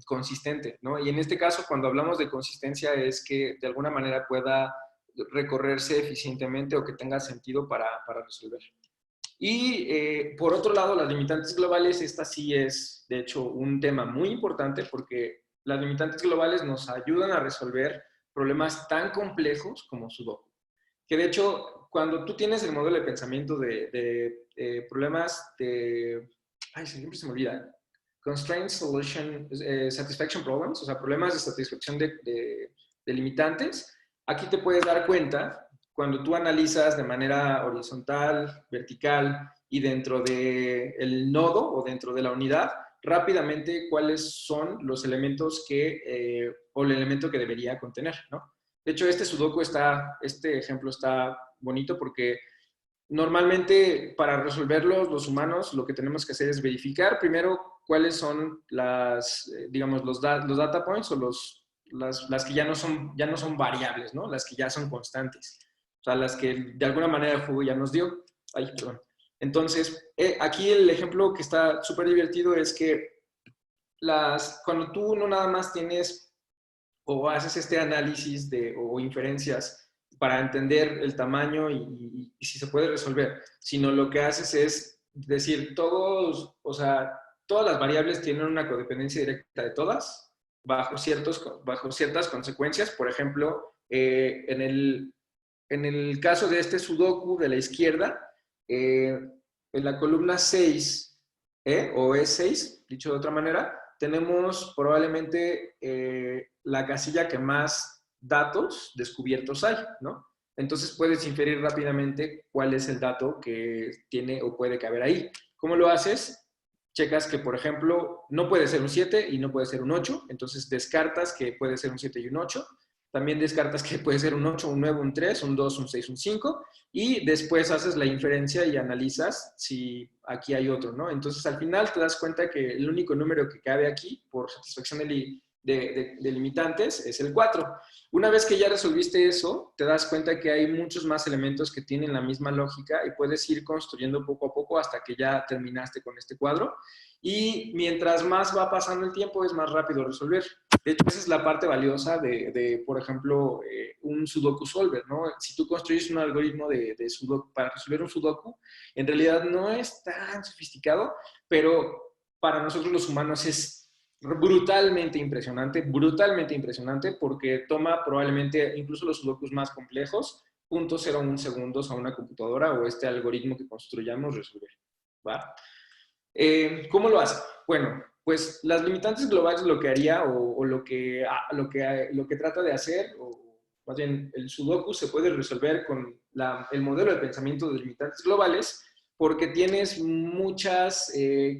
consistente, ¿no? Y en este caso, cuando hablamos de consistencia, es que de alguna manera pueda recorrerse eficientemente o que tenga sentido para resolver. Y por otro lado, las limitantes globales, esta sí es, de hecho, un tema muy importante porque las limitantes globales nos ayudan a resolver problemas tan complejos como Sudoku. Que de hecho, cuando tú tienes el modelo de pensamiento de problemas de... Ay, siempre se me olvida. Constraint Solution Satisfaction Problems, o sea, problemas de satisfacción de limitantes, aquí te puedes dar cuenta cuando tú analizas de manera horizontal, vertical y dentro del nodo o dentro de la unidad, rápidamente cuáles son los elementos o el elemento que debería contener, ¿no? De hecho, este ejemplo está bonito porque normalmente para resolverlos los humanos lo que tenemos que hacer es verificar primero cuáles son digamos, los data points o las que ya no son variables, ¿no? Las que ya son constantes. O sea, las que de alguna manera el juego ya nos dio. Ay, perdón. Entonces, aquí el ejemplo que está súper divertido es que cuando tú no nada más tienes o haces este análisis o inferencias para entender el tamaño y si se puede resolver, sino lo que haces es decir, o sea, todas las variables tienen una codependencia directa de todas, bajo ciertas consecuencias. Por ejemplo, en el caso de este Sudoku de la izquierda, en la columna 6, o E6, dicho de otra manera, tenemos probablemente la casilla que más datos descubiertos hay, ¿no? Entonces puedes inferir rápidamente cuál es el dato que tiene o puede caber ahí. ¿Cómo lo haces? Checas que, por ejemplo, no puede ser un 7 y no puede ser un 8, entonces descartas que puede ser un 7 y un 8. También descartas que puede ser un 8, un 9, un 3, un 2, un 6, un 5, y después haces la inferencia y analizas si aquí hay otro, ¿no? Entonces, al final te das cuenta que el único número que cabe aquí, por satisfacción de limitantes, es el 4. Una vez que ya resolviste eso, te das cuenta que hay muchos más elementos que tienen la misma lógica y puedes ir construyendo poco a poco hasta que ya terminaste con este cuadro. Y mientras más va pasando el tiempo, es más rápido resolver. De hecho, esa es la parte valiosa por ejemplo, un Sudoku Solver, ¿no? Si tú construyes un algoritmo de Sudoku para resolver un Sudoku, en realidad no es tan sofisticado, pero para nosotros los humanos es brutalmente impresionante, porque toma probablemente incluso los Sudokus más complejos, 0.01 segundos a una computadora o este algoritmo que construyamos resolver, ¿va? ¿Cómo lo hace? Bueno, pues las limitantes globales lo que haría o lo que trata de hacer, o más bien el Sudoku se puede resolver con el modelo de pensamiento de limitantes globales porque tienes muchas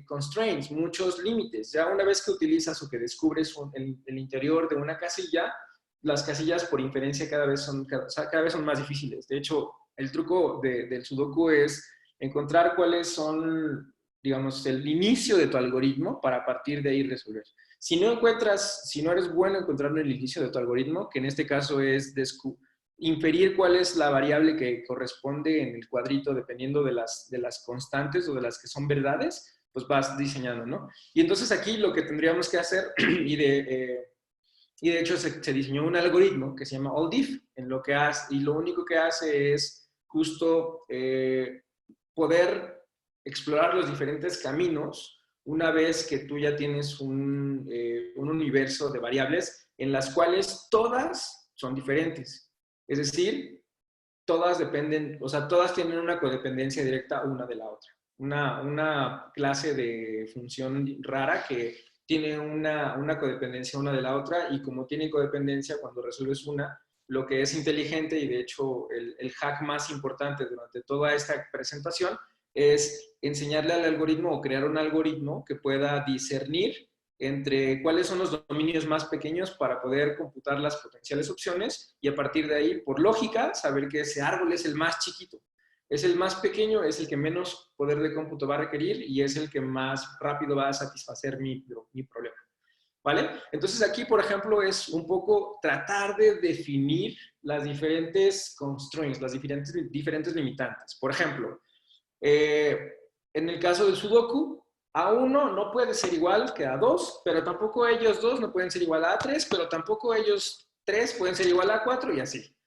constraints, muchos límites. Ya una vez que utilizas o que descubres el interior de una casilla, las casillas por inferencia cada vez son más difíciles. De hecho, el truco del Sudoku es encontrar cuáles son, digamos, el inicio de tu algoritmo para a partir de ahí resolver. Si no eres bueno encontrando el inicio de tu algoritmo, que en este caso es inferir cuál es la variable que corresponde en el cuadrito dependiendo de las constantes o de las que son verdades, pues vas diseñando, ¿no? Y entonces aquí lo que tendríamos que hacer, y de hecho se diseñó un algoritmo que se llama AllDiff, y lo único que hace es justo poder explorar los diferentes caminos una vez que tú ya tienes un universo de variables en las cuales todas son diferentes. Es decir, todas dependen, o sea, todas tienen una codependencia directa una de la otra. Una clase de función rara que tiene una codependencia una de la otra y como tienen codependencia, cuando resuelves una, lo que es inteligente, y de hecho el hack más importante durante toda esta presentación es enseñarle al algoritmo o crear un algoritmo que pueda discernir entre cuáles son los dominios más pequeños para poder computar las potenciales opciones y a partir de ahí, por lógica, saber que ese árbol es el más chiquito. Es el más pequeño, es el que menos poder de cómputo va a requerir y es el que más rápido va a satisfacer mi problema. ¿Vale? Entonces aquí, por ejemplo, es un poco tratar de definir las diferentes constraints, las diferentes limitantes. Por ejemplo, en el caso del Sudoku, A1 no puede ser igual que A2, pero tampoco ellos dos no pueden ser igual a A3, pero tampoco ellos tres pueden ser igual a A4 y así.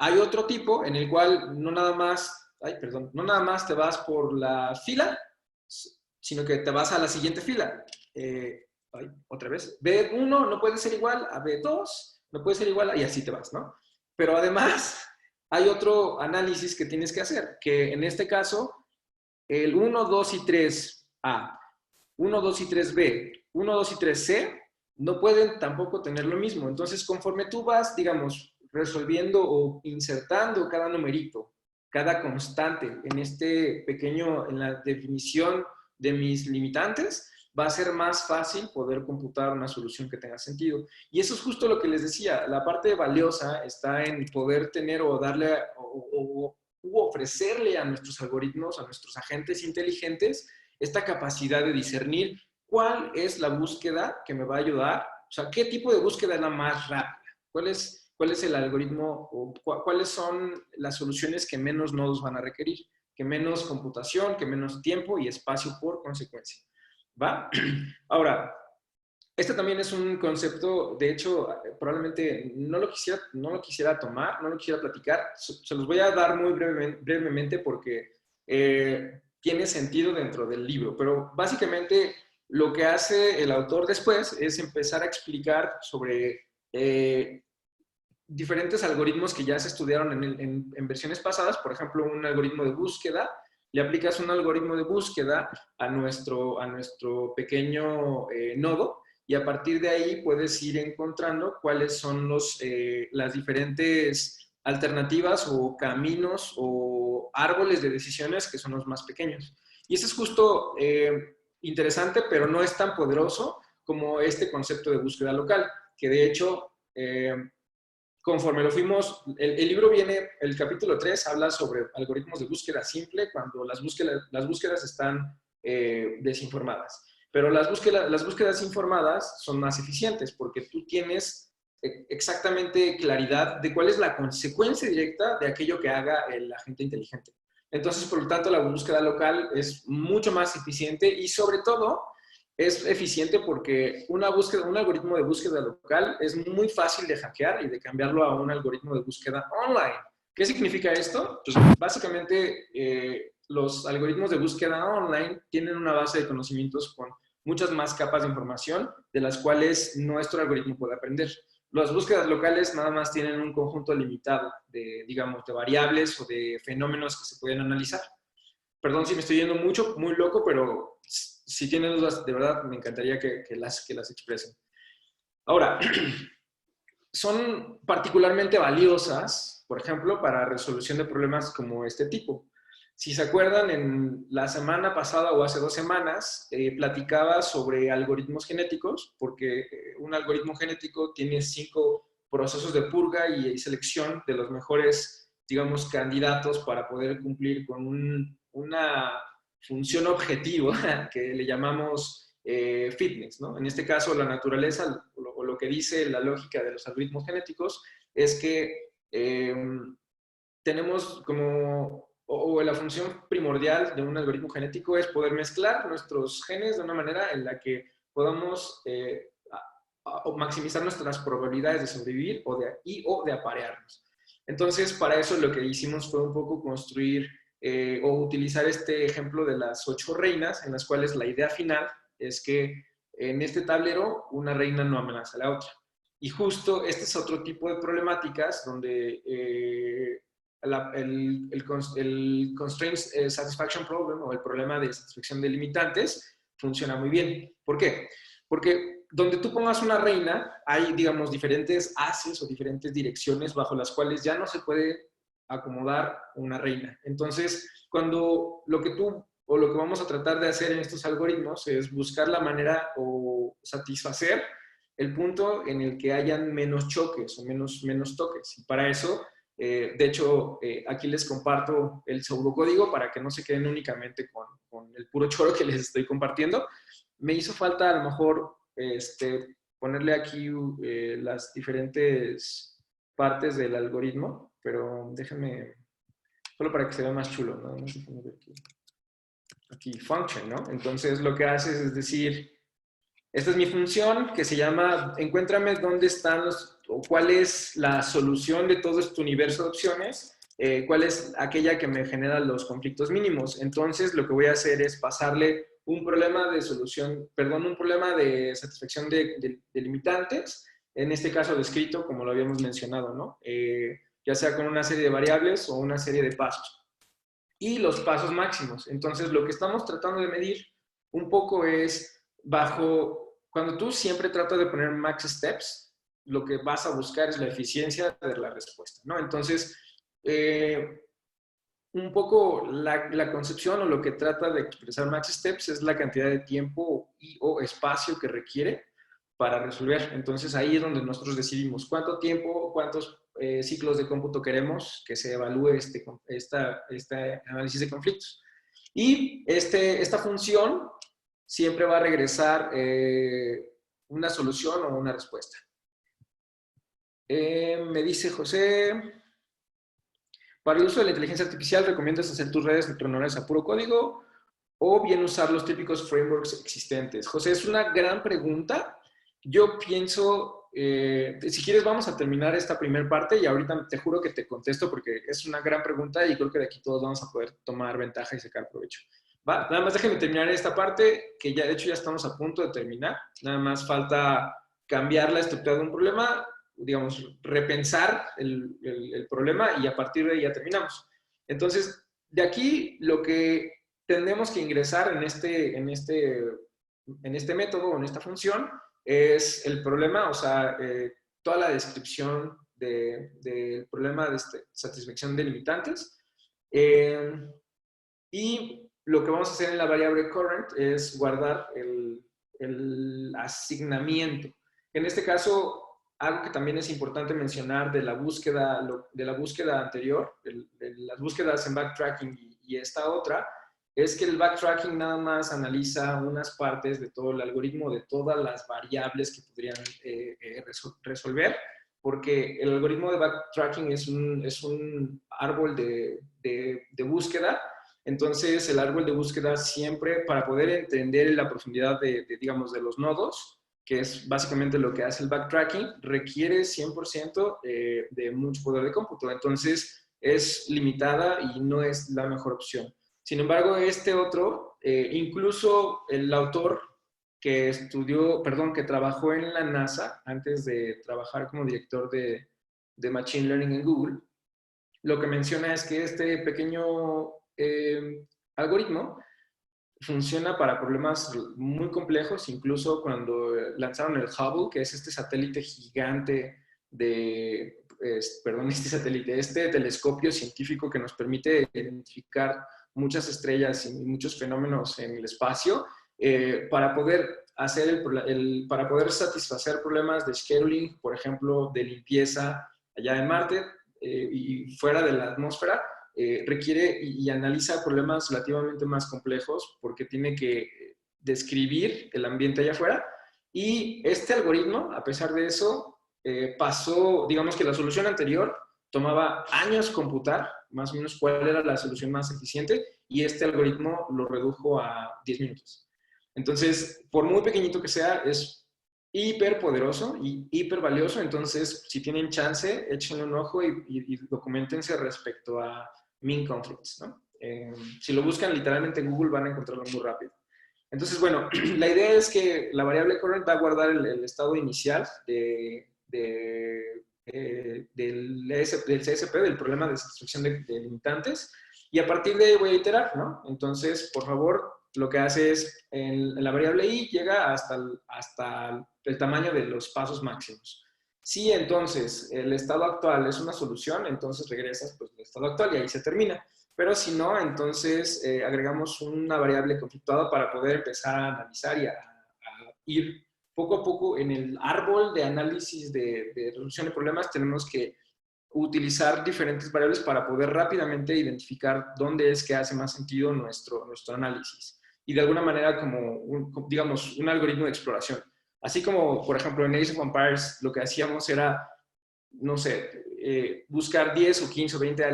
Hay otro tipo en el cual no nada más, no nada más te vas por la fila, sino que te vas a la siguiente fila. Otra vez, B1 no puede ser igual a B2, no puede ser igual a, y así te vas, ¿no? Pero además hay otro análisis que tienes que hacer, que en este caso, el 1, 2 y 3A, 1, 2 y 3B, 1, 2 y 3C, no pueden tampoco tener lo mismo. Entonces, conforme tú vas, digamos, resolviendo o insertando cada numerito, cada constante en este pequeño, en la definición de mis limitantes, va a ser más fácil poder computar una solución que tenga sentido. Y eso es justo lo que les decía, la parte valiosa está en poder tener o darle u ofrecerle a nuestros algoritmos, a nuestros agentes inteligentes, esta capacidad de discernir cuál es la búsqueda que me va a ayudar, o sea, qué tipo de búsqueda es la más rápida, cuál es el algoritmo o cuáles son las soluciones que menos nodos van a requerir, que menos computación, que menos tiempo y espacio por consecuencia. ¿Va? Ahora, este también es un concepto, de hecho, probablemente no lo quisiera tomar, no lo quisiera platicar, se los voy a dar muy brevemente porque tiene sentido dentro del libro, pero básicamente lo que hace el autor después es empezar a explicar sobre diferentes algoritmos que ya se estudiaron en versiones pasadas, por ejemplo, un algoritmo de búsqueda. Le aplicas un algoritmo de búsqueda a nuestro pequeño nodo y a partir de ahí puedes ir encontrando cuáles son las diferentes alternativas o caminos o árboles de decisiones que son los más pequeños. Y eso es justo interesante, pero no es tan poderoso como este concepto de búsqueda local, que de hecho, conforme lo fuimos, el libro viene, el capítulo 3 habla sobre algoritmos de búsqueda simple cuando las búsquedas están desinformadas. Pero las búsquedas informadas son más eficientes porque tú tienes exactamente claridad de cuál es la consecuencia directa de aquello que haga el agente inteligente. Entonces, por lo tanto, la búsqueda local es mucho más eficiente y sobre todo es eficiente porque un algoritmo de búsqueda local es muy fácil de hackear y de cambiarlo a un algoritmo de búsqueda online. ¿Qué significa esto? Pues básicamente los algoritmos de búsqueda online tienen una base de conocimientos con muchas más capas de información de las cuales nuestro algoritmo puede aprender. Las búsquedas locales nada más tienen un conjunto limitado de, digamos, de variables o de fenómenos que se pueden analizar. Perdón si me estoy yendo muy loco, pero si tienen dudas, de verdad, me encantaría que las expresen. Ahora, son particularmente valiosas, por ejemplo, para resolución de problemas como este tipo. Si se acuerdan, en la semana pasada o hace 2 semanas, platicaba sobre algoritmos genéticos, porque un algoritmo genético tiene 5 procesos de purga y selección de los mejores, digamos, candidatos para poder cumplir con una función objetivo que le llamamos fitness, ¿no? En este caso, la naturaleza o lo que dice la lógica de los algoritmos genéticos es que tenemos como, o la función primordial de un algoritmo genético es poder mezclar nuestros genes de una manera en la que podamos maximizar nuestras probabilidades de sobrevivir o de aparearnos. Entonces, para eso lo que hicimos fue un poco construir o utilizar este ejemplo de las 8 reinas, en las cuales la idea final es que en este tablero una reina no amenaza a la otra. Y justo este es otro tipo de problemáticas donde el Constraint Satisfaction Problem o el problema de satisfacción de limitantes funciona muy bien. ¿Por qué? Porque donde tú pongas una reina, hay, digamos, diferentes haces o diferentes direcciones bajo las cuales ya no se puede acomodar una reina. Entonces, cuando lo que tú o lo que vamos a tratar de hacer en estos algoritmos es buscar la manera o satisfacer el punto en el que hayan menos choques o menos toques. Y para eso, de hecho, aquí les comparto el pseudocódigo para que no se queden únicamente con el puro choro que les estoy compartiendo. Me hizo falta a lo mejor ponerle aquí las diferentes partes del algoritmo, pero déjenme, solo para que se vea más chulo, ¿no? Déjenme ver aquí, function, ¿no? Entonces lo que haces es decir, esta es mi función que se llama, encuéntrame dónde están o cuál es la solución de todo este universo de opciones, cuál es aquella que me genera los conflictos mínimos. Entonces lo que voy a hacer es pasarle un problema de solución, perdón, un problema de satisfacción de limitantes, en este caso descrito como lo habíamos mencionado, ¿no? Ya sea con una serie de variables o una serie de pasos. Y los pasos máximos. Entonces lo que estamos tratando de medir un poco es cuando tú siempre tratas de poner max steps, lo que vas a buscar es la eficiencia de la respuesta, ¿no? Entonces, un poco la concepción o lo que trata de expresar max steps es la cantidad de tiempo o espacio que requiere para resolver. Entonces, ahí es donde nosotros decidimos cuánto tiempo, cuántos ciclos de cómputo queremos que se evalúe este análisis de conflictos. Y esta función siempre va a regresar una solución o una respuesta. Me dice José, para el uso de la inteligencia artificial, ¿recomiendas hacer tus redes neuronales a puro código o bien usar los típicos frameworks existentes? José, es una gran pregunta. Yo pienso, si quieres vamos a terminar esta primera parte y ahorita te juro que te contesto porque es una gran pregunta y creo que de aquí todos vamos a poder tomar ventaja y sacar provecho. ¿Va? Nada más déjenme terminar esta parte, que ya de hecho ya estamos a punto de terminar. Nada más falta cambiar la estructura de un problema, digamos, repensar el problema y a partir de ahí ya terminamos. Entonces, de aquí lo que tenemos que ingresar en este método, en esta función, es el problema, o sea, toda la descripción del problema de satisfacción de limitantes. Y lo que vamos a hacer en la variable current es guardar el asignamiento. En este caso, algo que también es importante mencionar de la búsqueda anterior, de las búsquedas en backtracking y esta otra, es que el backtracking nada más analiza unas partes de todo el algoritmo, de todas las variables que podrían resolver, porque el algoritmo de backtracking es un árbol de búsqueda. Entonces, el árbol de búsqueda siempre, para poder entender la profundidad digamos, de los nodos, que es básicamente lo que hace el backtracking, requiere 100% de mucho poder de cómputo. Entonces, es limitada y no es la mejor opción. Sin embargo, este otro, incluso el autor que que trabajó en la NASA antes de trabajar como director de Machine Learning en Google, lo que menciona es que este pequeño algoritmo funciona para problemas muy complejos, incluso cuando lanzaron el Hubble, que es este satélite gigante este telescopio científico que nos permite identificar muchas estrellas y muchos fenómenos en el espacio, para poder para poder satisfacer problemas de scheduling, por ejemplo, de limpieza allá en Marte y fuera de la atmósfera, requiere y analiza problemas relativamente más complejos porque tiene que describir el ambiente allá afuera. Y este algoritmo, a pesar de eso, pasó, digamos que la solución anterior tomaba años computar, más o menos cuál era la solución más eficiente, y este algoritmo lo redujo a 10 minutos. Entonces, por muy pequeñito que sea, es hiper poderoso y hiper valioso. Entonces, si tienen chance, échenle un ojo y documentense respecto a mean conflicts, ¿no? Si lo buscan literalmente en Google van a encontrarlo muy rápido. Entonces, bueno, la idea es que la variable current va a guardar el estado inicial del CSP, del problema de satisfacción de limitantes, y a partir de ahí voy a iterar, ¿no? Entonces, por favor, lo que hace es, en la variable i, llega hasta el tamaño de los pasos máximos. Si entonces el estado actual es una solución, entonces regresas pues, al estado actual y ahí se termina. Pero si no, entonces agregamos una variable conflictuada para poder empezar a analizar y a ir poco a poco en el árbol de análisis de resolución de problemas. Tenemos que utilizar diferentes variables para poder rápidamente identificar dónde es que hace más sentido nuestro análisis. Y de alguna manera digamos, un algoritmo de exploración. Así como, por ejemplo, en Age of Empires lo que hacíamos era, no sé, buscar 10 o 15 o 20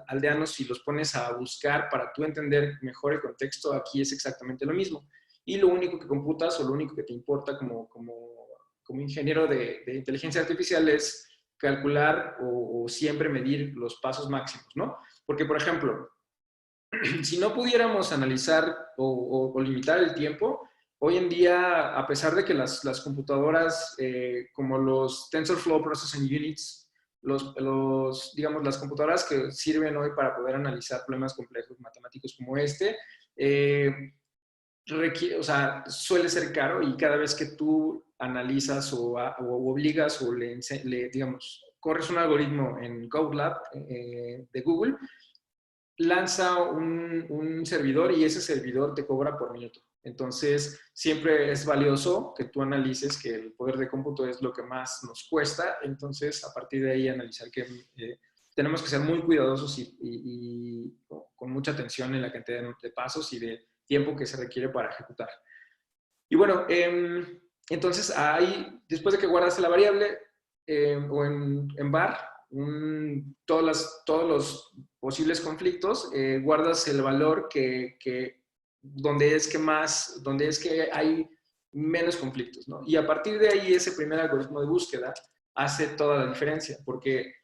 aldeanos y los pones a buscar para tú entender mejor el contexto. Aquí es exactamente lo mismo. Y lo único que computas o lo único que te importa como ingeniero de inteligencia artificial es calcular o siempre medir los pasos máximos, ¿no? Porque, por ejemplo, si no pudiéramos analizar o limitar el tiempo, hoy en día, a pesar de que las computadoras como los TensorFlow Processing Units, digamos, las computadoras que sirven hoy para poder analizar problemas complejos matemáticos como este, o sea, suele ser caro, y cada vez que tú analizas o obligas o digamos, corres un algoritmo en Colab de Google, lanza un servidor y ese servidor te cobra por minuto. Entonces, siempre es valioso que tú analices que el poder de cómputo es lo que más nos cuesta. Entonces, a partir de ahí, analizar que tenemos que ser muy cuidadosos y con mucha atención en la cantidad de pasos y de tiempo que se requiere para ejecutar. Y bueno, entonces ahí, después de que guardas la variable o en var, todos los posibles conflictos, guardas el valor donde es que hay menos conflictos, ¿no? Y a partir de ahí, ese primer algoritmo de búsqueda hace toda la diferencia, porque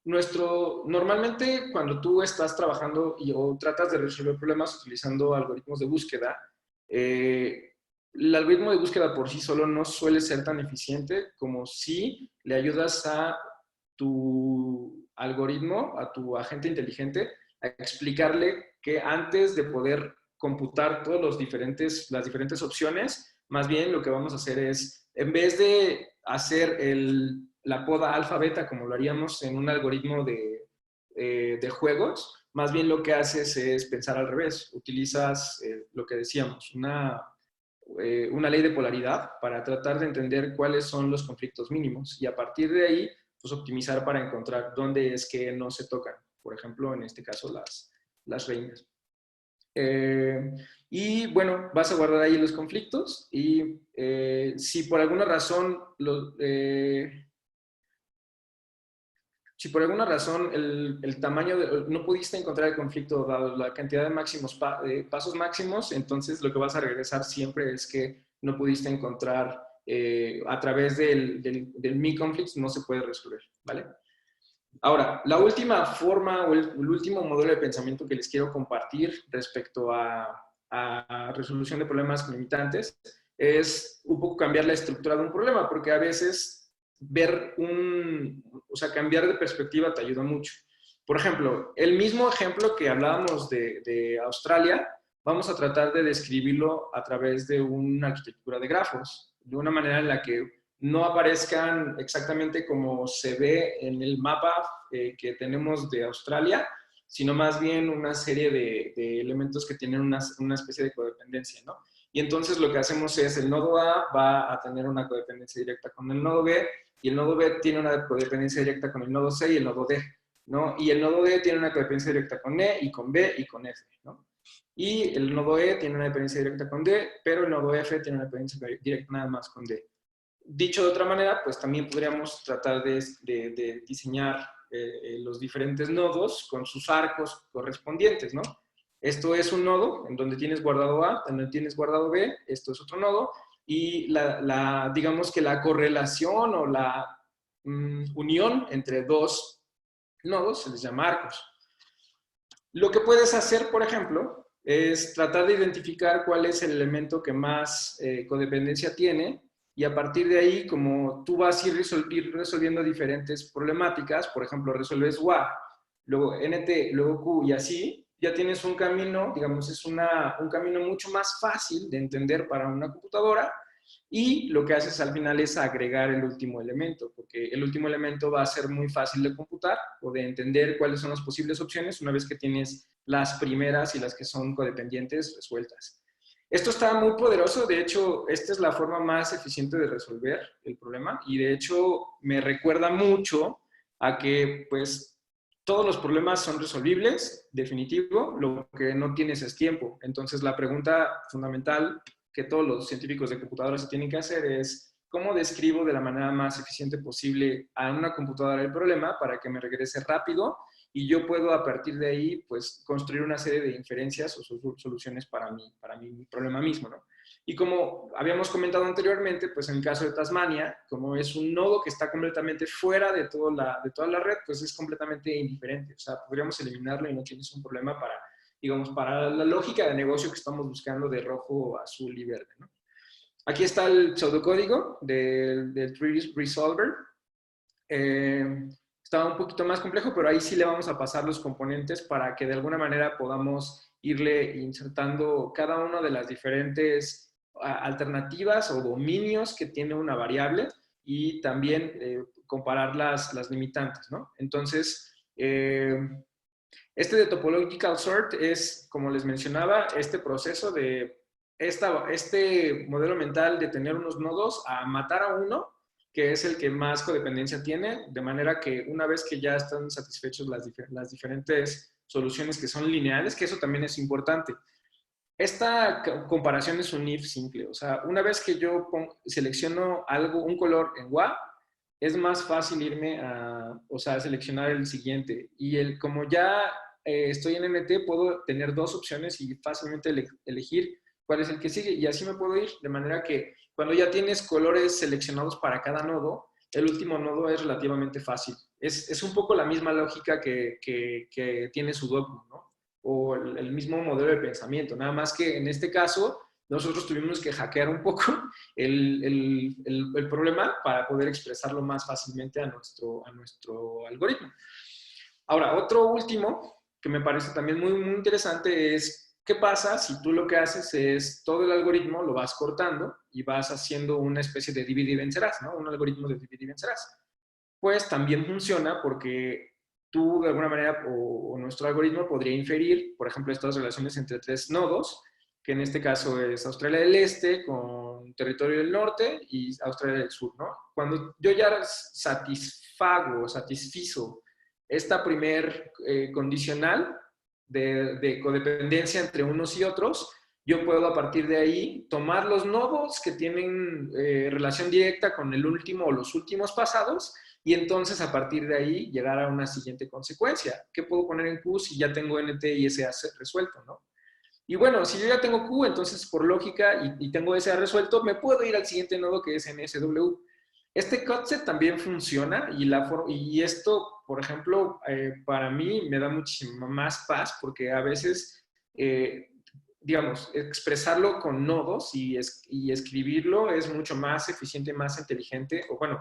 normalmente cuando tú estás trabajando o tratas de resolver problemas utilizando algoritmos de búsqueda, el algoritmo de búsqueda por sí solo no suele ser tan eficiente como si le ayudas a tu algoritmo, a tu agente inteligente, a explicarle que antes de poder computar las diferentes opciones, más bien lo que vamos a hacer es, en vez de hacer la poda alfa-beta como lo haríamos en un algoritmo de juegos, más bien lo que haces es pensar al revés. Utilizas lo que decíamos, una ley de polaridad para tratar de entender cuáles son los conflictos mínimos y a partir de ahí, pues optimizar para encontrar dónde es que no se tocan. Por ejemplo, en este caso, las reinas. Y bueno, vas a guardar ahí los conflictos y si por alguna razón el tamaño no pudiste encontrar el conflicto dado la cantidad de pasos máximos, entonces lo que vas a regresar siempre es que no pudiste encontrar a través del mi-conflicts, no se puede resolver, ¿vale? Ahora, la última forma o el último modelo de pensamiento que les quiero compartir respecto a resolución de problemas limitantes es un poco cambiar la estructura de un problema, porque a veces cambiar de perspectiva te ayuda mucho. Por ejemplo, el mismo ejemplo que hablábamos de Australia, vamos a tratar de describirlo a través de una arquitectura de grafos, de una manera en la que no aparezcan exactamente como se ve en el mapa que tenemos de Australia, sino más bien una serie de elementos que tienen una especie de codependencia, ¿no? Y entonces lo que hacemos es, el nodo A va a tener una codependencia directa con el nodo B, y el nodo B tiene una codependencia directa con el nodo C y el nodo D, ¿no? Y el nodo D tiene una codependencia directa con E y con B y con F, ¿no? Y el nodo E tiene una dependencia directa con D, pero el nodo F tiene una dependencia directa nada más con D. Dicho de otra manera, pues también podríamos tratar de diseñar los diferentes nodos con sus arcos correspondientes, ¿no? Esto es un nodo en donde tienes guardado A, en donde tienes guardado B, esto es otro nodo, y digamos que la correlación o la unión entre dos nodos se les llama arcos. Lo que puedes hacer, por ejemplo, es tratar de identificar cuál es el elemento que más codependencia tiene, y a partir de ahí, como tú vas a ir resolviendo diferentes problemáticas, por ejemplo, resuelves WA, luego NT, luego Q y así, ya tienes un camino, digamos, es un camino mucho más fácil de entender para una computadora, y lo que haces al final es agregar el último elemento, porque el último elemento va a ser muy fácil de computar o de entender cuáles son las posibles opciones una vez que tienes las primeras y las que son codependientes resueltas. Esto está muy poderoso, de hecho, esta es la forma más eficiente de resolver el problema, y de hecho me recuerda mucho a que, pues, todos los problemas son resolvibles, definitivo, lo que no tienes es tiempo. Entonces, la pregunta fundamental que todos los científicos de computadoras se tienen que hacer es: ¿cómo describo de la manera más eficiente posible a una computadora el problema para que me regrese rápido y yo puedo a partir de ahí, pues, construir una serie de inferencias o soluciones para mi problema mismo, ¿no? Y como habíamos comentado anteriormente, pues en el caso de Tasmania, como es un nodo que está completamente fuera de toda la red, pues es completamente indiferente. O sea, podríamos eliminarlo y no tienes un problema para, digamos, para la lógica de negocio que estamos buscando de rojo, azul y verde, ¿no? Aquí está el pseudocódigo del Tree Resolver. Está un poquito más complejo, pero ahí sí le vamos a pasar los componentes para que de alguna manera podamos irle insertando cada una de las diferentes alternativas o dominios que tiene una variable, y también comparar las limitantes, ¿no? Entonces, este de Topological Sort es, como les mencionaba, este proceso de este modelo mental de tener unos nodos a matar a uno, que es el que más codependencia tiene, de manera que una vez que ya están satisfechos las diferentes soluciones que son lineales, que eso también es importante. Esta comparación es un if simple, o sea, una vez que yo selecciono algo, un color en WA, es más fácil irme a, o sea, seleccionar el siguiente. Y como ya estoy en NT, puedo tener dos opciones y fácilmente elegir cuál es el que sigue. Y así me puedo ir, de manera que cuando ya tienes colores seleccionados para cada nodo, el último nodo es relativamente fácil. Es un poco la misma lógica que tiene Sudoku, ¿no? O el mismo modelo de pensamiento, nada más que en este caso nosotros tuvimos que hackear un poco el problema para poder expresarlo más fácilmente a nuestro algoritmo. Ahora, otro último que me parece también muy, muy interesante es: ¿qué pasa si tú lo que haces es todo el algoritmo lo vas cortando y vas haciendo una especie de divide y vencerás, ¿no? Un algoritmo de divide y vencerás. Pues también funciona porque tú de alguna manera o nuestro algoritmo podría inferir, por ejemplo, estas relaciones entre tres nodos, que en este caso es Australia del Este con territorio del Norte y Australia del Sur, ¿no? Cuando yo ya satisfizo esta primer condicional de codependencia entre unos y otros, yo puedo a partir de ahí tomar los nodos que tienen relación directa con el último o los últimos pasados, y entonces a partir de ahí llegar a una siguiente consecuencia. ¿Qué puedo poner en Q si ya tengo NT y SA resuelto, no? Y bueno, si yo ya tengo Q, entonces por lógica y tengo SA resuelto, me puedo ir al siguiente nodo que es NSW. Este cutset también funciona y esto, por ejemplo, para mí me da muchísima más paz porque a veces, digamos, expresarlo con nodos y escribirlo es mucho más eficiente, más inteligente, o bueno,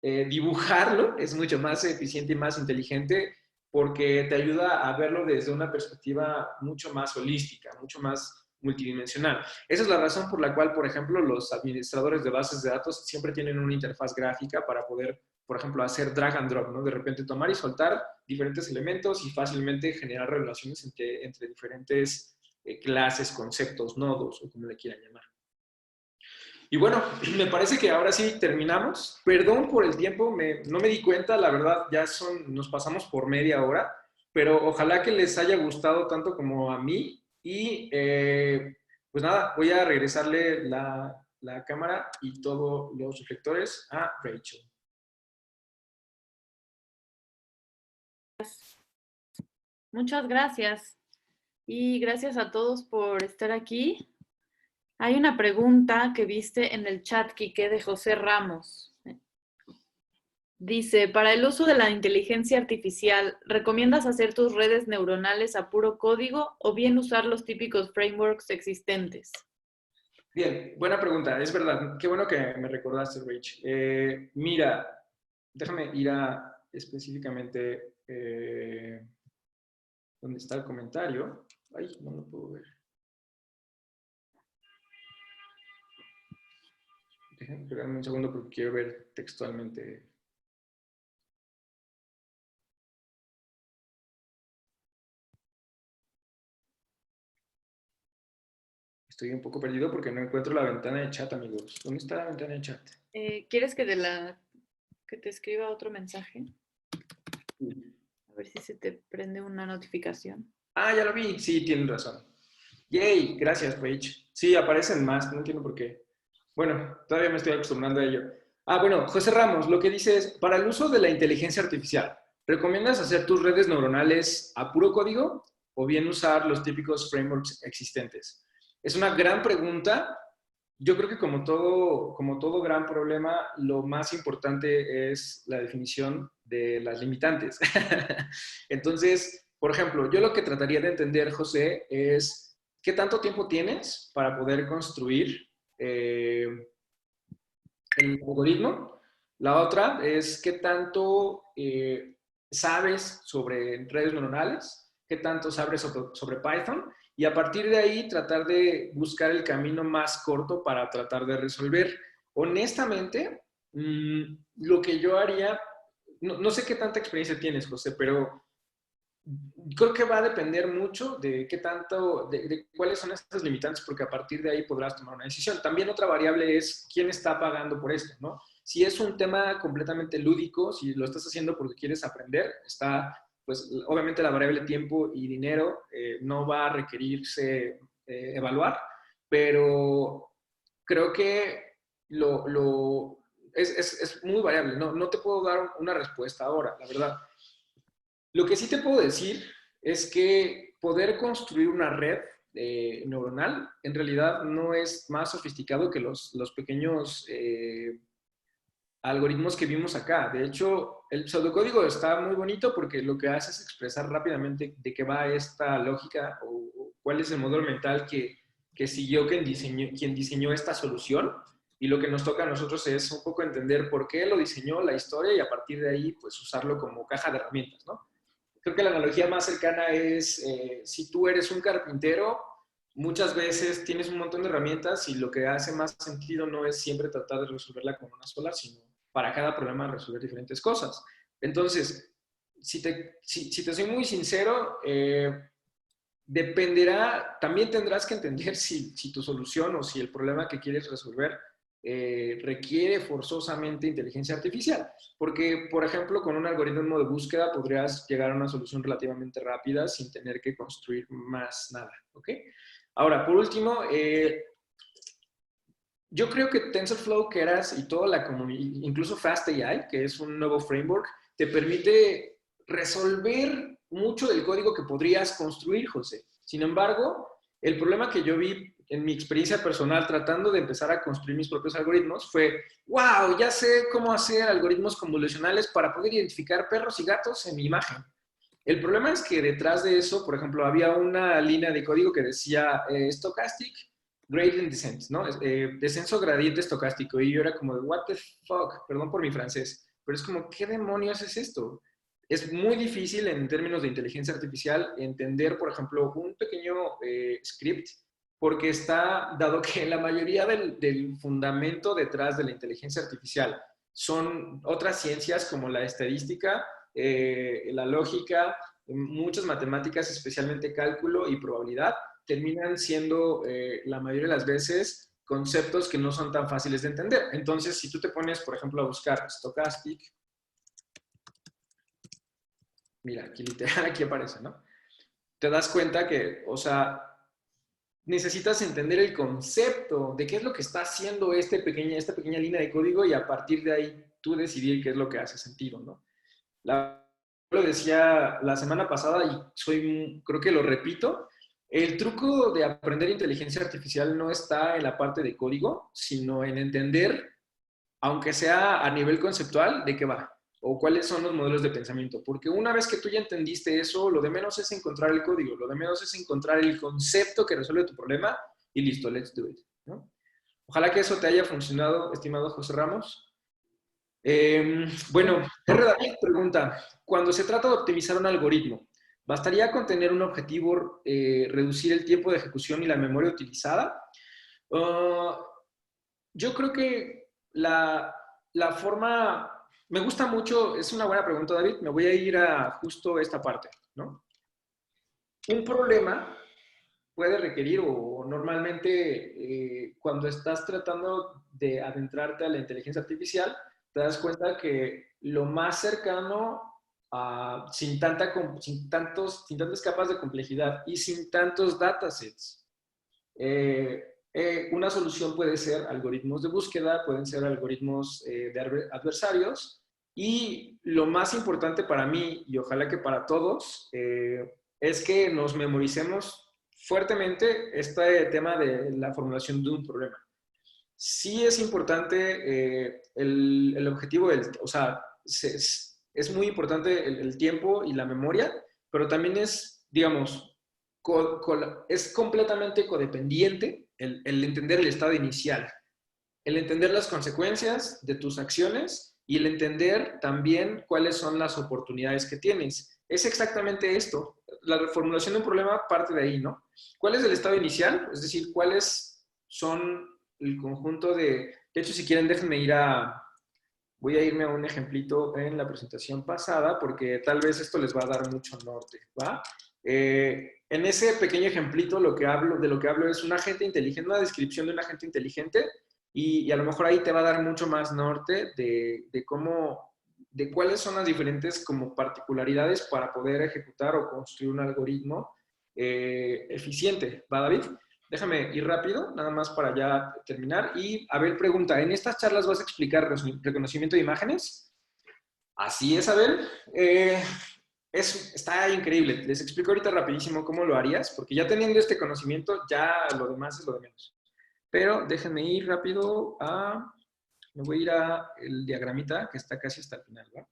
dibujarlo es mucho más eficiente y más inteligente porque te ayuda a verlo desde una perspectiva mucho más holística, mucho más multidimensional. Esa es la razón por la cual, por ejemplo, los administradores de bases de datos siempre tienen una interfaz gráfica para poder, por ejemplo, hacer drag and drop, ¿no? De repente tomar y soltar diferentes elementos y fácilmente generar relaciones entre diferentes clases, conceptos, nodos o como le quieran llamar. Y bueno, me parece que ahora sí terminamos. Perdón por el tiempo, no me di cuenta, la verdad, nos pasamos por media hora, pero ojalá que les haya gustado tanto como a mí. Y pues nada, voy a regresarle la cámara y todos los reflectores a Rachel. Muchas gracias. Y gracias a todos por estar aquí. Hay una pregunta que viste en el chat, Quique, de José Ramos. Dice, para el uso de la inteligencia artificial, ¿recomiendas hacer tus redes neuronales a puro código o bien usar los típicos frameworks existentes? Bien, buena pregunta, es verdad. Qué bueno que me recordaste, Rach. Mira, déjame ir a específicamente... ¿Dónde está el comentario? Ay, no lo puedo ver. Déjenme esperarme un segundo porque quiero ver textualmente. Estoy un poco perdido porque no encuentro la ventana de chat, amigos. ¿Dónde está la ventana de chat? ¿Quieres que que te escriba otro mensaje? A ver si se te prende una notificación. Ah, ya lo vi. Sí, tienen razón. Yay, gracias, Paige. Sí, aparecen más, no entiendo por qué. Bueno, todavía me estoy acostumbrando a ello. Ah, bueno, José Ramos, lo que dice es, para el uso de la inteligencia artificial, ¿recomiendas hacer tus redes neuronales a puro código o bien usar los típicos frameworks existentes? Es una gran pregunta. Yo creo que como todo gran problema, lo más importante es la definición de las limitantes. Entonces, por ejemplo, yo lo que trataría de entender, José, es qué tanto tiempo tienes para poder construir el algoritmo. La otra es qué tanto sabes sobre redes neuronales, qué tanto sabes sobre Python, y a partir de ahí tratar de buscar el camino más corto para tratar de resolver. Honestamente, lo que yo haría, no sé qué tanta experiencia tienes, José, pero creo que va a depender mucho de qué tanto, de cuáles son estas limitantes, porque a partir de ahí podrás tomar una decisión. También otra variable es quién está pagando por esto, ¿no? Si es un tema completamente lúdico, si lo estás haciendo porque quieres aprender, está, pues obviamente la variable tiempo y dinero no va a requerirse evaluar, pero creo que es muy variable. No te puedo dar una respuesta ahora, la verdad. Lo que sí te puedo decir es que poder construir una red neuronal en realidad no es más sofisticado que los pequeños algoritmos que vimos acá. De hecho, el pseudocódigo está muy bonito porque lo que hace es expresar rápidamente de qué va esta lógica o cuál es el modelo mental que siguió quien diseñó esta solución. Y lo que nos toca a nosotros es un poco entender por qué lo diseñó, la historia, y a partir de ahí, pues usarlo como caja de herramientas, ¿no? Creo que la analogía más cercana es, si tú eres un carpintero, muchas veces tienes un montón de herramientas y lo que hace más sentido no es siempre tratar de resolverla con una sola, sino para cada problema resolver diferentes cosas. Entonces, si te soy muy sincero, dependerá, también tendrás que entender si tu solución o si el problema que quieres resolver requiere forzosamente inteligencia artificial. Porque, por ejemplo, con un algoritmo de búsqueda podrías llegar a una solución relativamente rápida sin tener que construir más nada. ¿Ok? Ahora, por último, yo creo que TensorFlow, Keras y toda la comunidad, incluso FastAI, que es un nuevo framework, te permite resolver mucho del código que podrías construir, José. Sin embargo, el problema que yo vi en mi experiencia personal tratando de empezar a construir mis propios algoritmos fue, wow, ya sé cómo hacer algoritmos convolucionales para poder identificar perros y gatos en mi imagen. El problema es que detrás de eso, por ejemplo, había una línea de código que decía stochastic gradient descent, ¿no? Descenso gradiente estocástico. Y yo era como de, what the fuck, perdón por mi francés, pero es como, ¿qué demonios es esto? Es muy difícil en términos de inteligencia artificial entender, por ejemplo, un pequeño script, porque está, dado que la mayoría del fundamento detrás de la inteligencia artificial son otras ciencias como la estadística, la lógica, muchas matemáticas, especialmente cálculo y probabilidad, terminan siendo la mayoría de las veces conceptos que no son tan fáciles de entender. Entonces, si tú te pones, por ejemplo, a buscar stochastic, mira, aquí literal, aquí aparece, ¿no? Te das cuenta que, o sea, necesitas entender el concepto de qué es lo que está haciendo esta pequeña línea de código y a partir de ahí tú decidir qué es lo que hace sentido, ¿no? Lo decía la semana pasada y creo que lo repito, el truco de aprender inteligencia artificial no está en la parte de código, sino en entender, aunque sea a nivel conceptual, de qué va o cuáles son los modelos de pensamiento. Porque una vez que tú ya entendiste eso, lo de menos es encontrar el código, lo de menos es encontrar el concepto que resuelve tu problema y listo, let's do it, ¿no? Ojalá que eso te haya funcionado, estimado José Ramos. Bueno, R. David pregunta, cuando se trata de optimizar un algoritmo, ¿Bastaría con tener un objetivo, reducir el tiempo de ejecución y la memoria utilizada? Uh, yo creo que la forma, me gusta mucho, es una buena pregunta, David, me voy a ir a justo esta parte, ¿no? Un problema puede requerir, o normalmente cuando estás tratando de adentrarte a la inteligencia artificial, te das cuenta que lo más cercano sin tantas capas de complejidad y sin tantos datasets, una solución puede ser algoritmos de búsqueda, pueden ser algoritmos de adversarios, y lo más importante para mí, y ojalá que para todos, es que nos memoricemos fuertemente este tema de la formulación de un problema. Sí es importante el objetivo, o sea, es muy importante el tiempo y la memoria, pero también es, digamos, es completamente codependiente el entender el estado inicial, el entender las consecuencias de tus acciones y el entender también cuáles son las oportunidades que tienes. Es exactamente esto. La formulación de un problema parte de ahí, ¿no? ¿Cuál es el estado inicial? Es decir, cuáles son el conjunto de... De hecho, si quieren, déjenme ir a... Voy a irme a un ejemplito en la presentación pasada porque tal vez esto les va a dar mucho norte, ¿va? En ese pequeño ejemplito de lo que hablo es un agente inteligente, una descripción de un agente inteligente y a lo mejor ahí te va a dar mucho más norte de cómo, de cuáles son las diferentes como particularidades para poder ejecutar o construir un algoritmo eficiente, ¿va, David? Déjame ir rápido, nada más para ya terminar. Y Abel pregunta, ¿en estas charlas vas a explicar reconocimiento de imágenes? Así es, Abel. Está increíble. Les explico ahorita rapidísimo cómo lo harías, porque ya teniendo este conocimiento, ya lo demás es lo de menos. Pero déjenme ir rápido a... Me voy a ir a el diagramita, que está casi hasta el final, ¿va?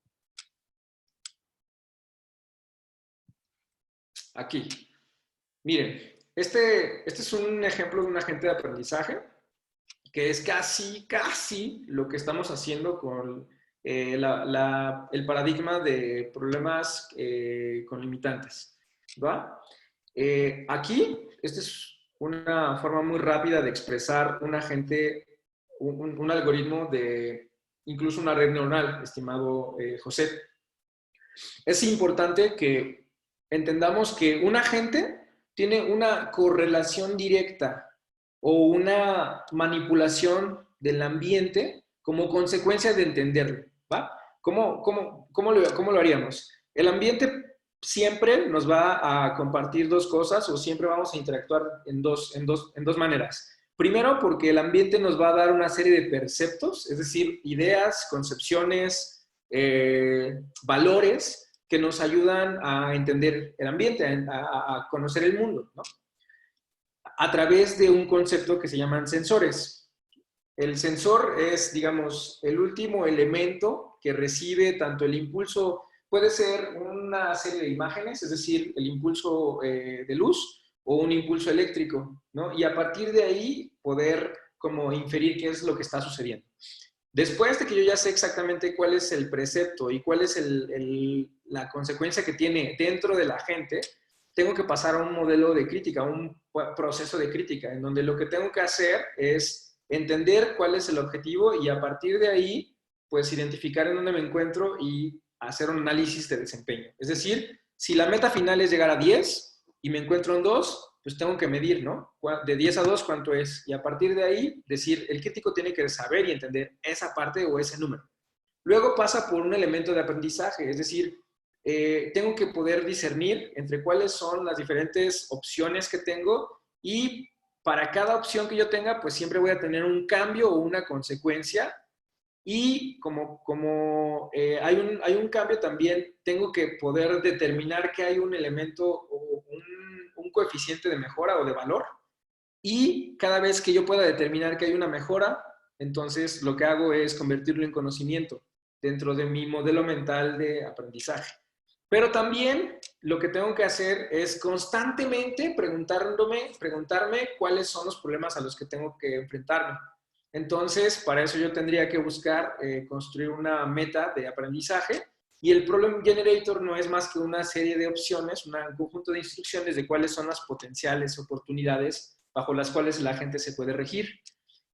Aquí. Miren, este es un ejemplo de un agente de aprendizaje, que es casi lo que estamos haciendo con el paradigma de problemas con limitantes, ¿va? Aquí, esta es una forma muy rápida de expresar un agente, un algoritmo de incluso una red neuronal, estimado José. Es importante que entendamos que un agente tiene una correlación directa o una manipulación del ambiente como consecuencia de entenderlo, ¿va? ¿Cómo lo haríamos? El ambiente siempre nos va a compartir dos cosas o siempre vamos a interactuar en dos maneras. Primero, porque el ambiente nos va a dar una serie de perceptos, es decir, ideas, concepciones, valores que nos ayudan a entender el ambiente, a conocer el mundo, ¿no? A través de un concepto que se llaman sensores. El sensor es, digamos, el último elemento que recibe tanto el impulso, puede ser una serie de imágenes, es decir, el impulso de luz o un impulso eléctrico, ¿no? Y a partir de ahí poder como inferir qué es lo que está sucediendo. Después de que yo ya sé exactamente cuál es el precepto y cuál es la consecuencia que tiene dentro de la gente, tengo que pasar a un modelo de crítica, un proceso de crítica, en donde lo que tengo que hacer es entender cuál es el objetivo y a partir de ahí, pues identificar en dónde me encuentro y hacer un análisis de desempeño. Es decir, si la meta final es llegar a 10 y me encuentro en 2, pues tengo que medir, ¿no? De 10 a 2, ¿cuánto es? Y a partir de ahí, decir, el crítico tiene que saber y entender esa parte o ese número. Luego pasa por un elemento de aprendizaje, es decir, tengo que poder discernir entre cuáles son las diferentes opciones que tengo y para cada opción que yo tenga, pues siempre voy a tener un cambio o una consecuencia y como hay un cambio también, tengo que poder determinar que hay un elemento o un coeficiente de mejora o de valor y cada vez que yo pueda determinar que hay una mejora, entonces lo que hago es convertirlo en conocimiento dentro de mi modelo mental de aprendizaje. Pero también lo que tengo que hacer es constantemente preguntarme cuáles son los problemas a los que tengo que enfrentarme. Entonces, para eso yo tendría que buscar construir una meta de aprendizaje Y el Problem Generator no es más que una serie de opciones, un conjunto de instrucciones de cuáles son las potenciales oportunidades bajo las cuales la gente se puede regir.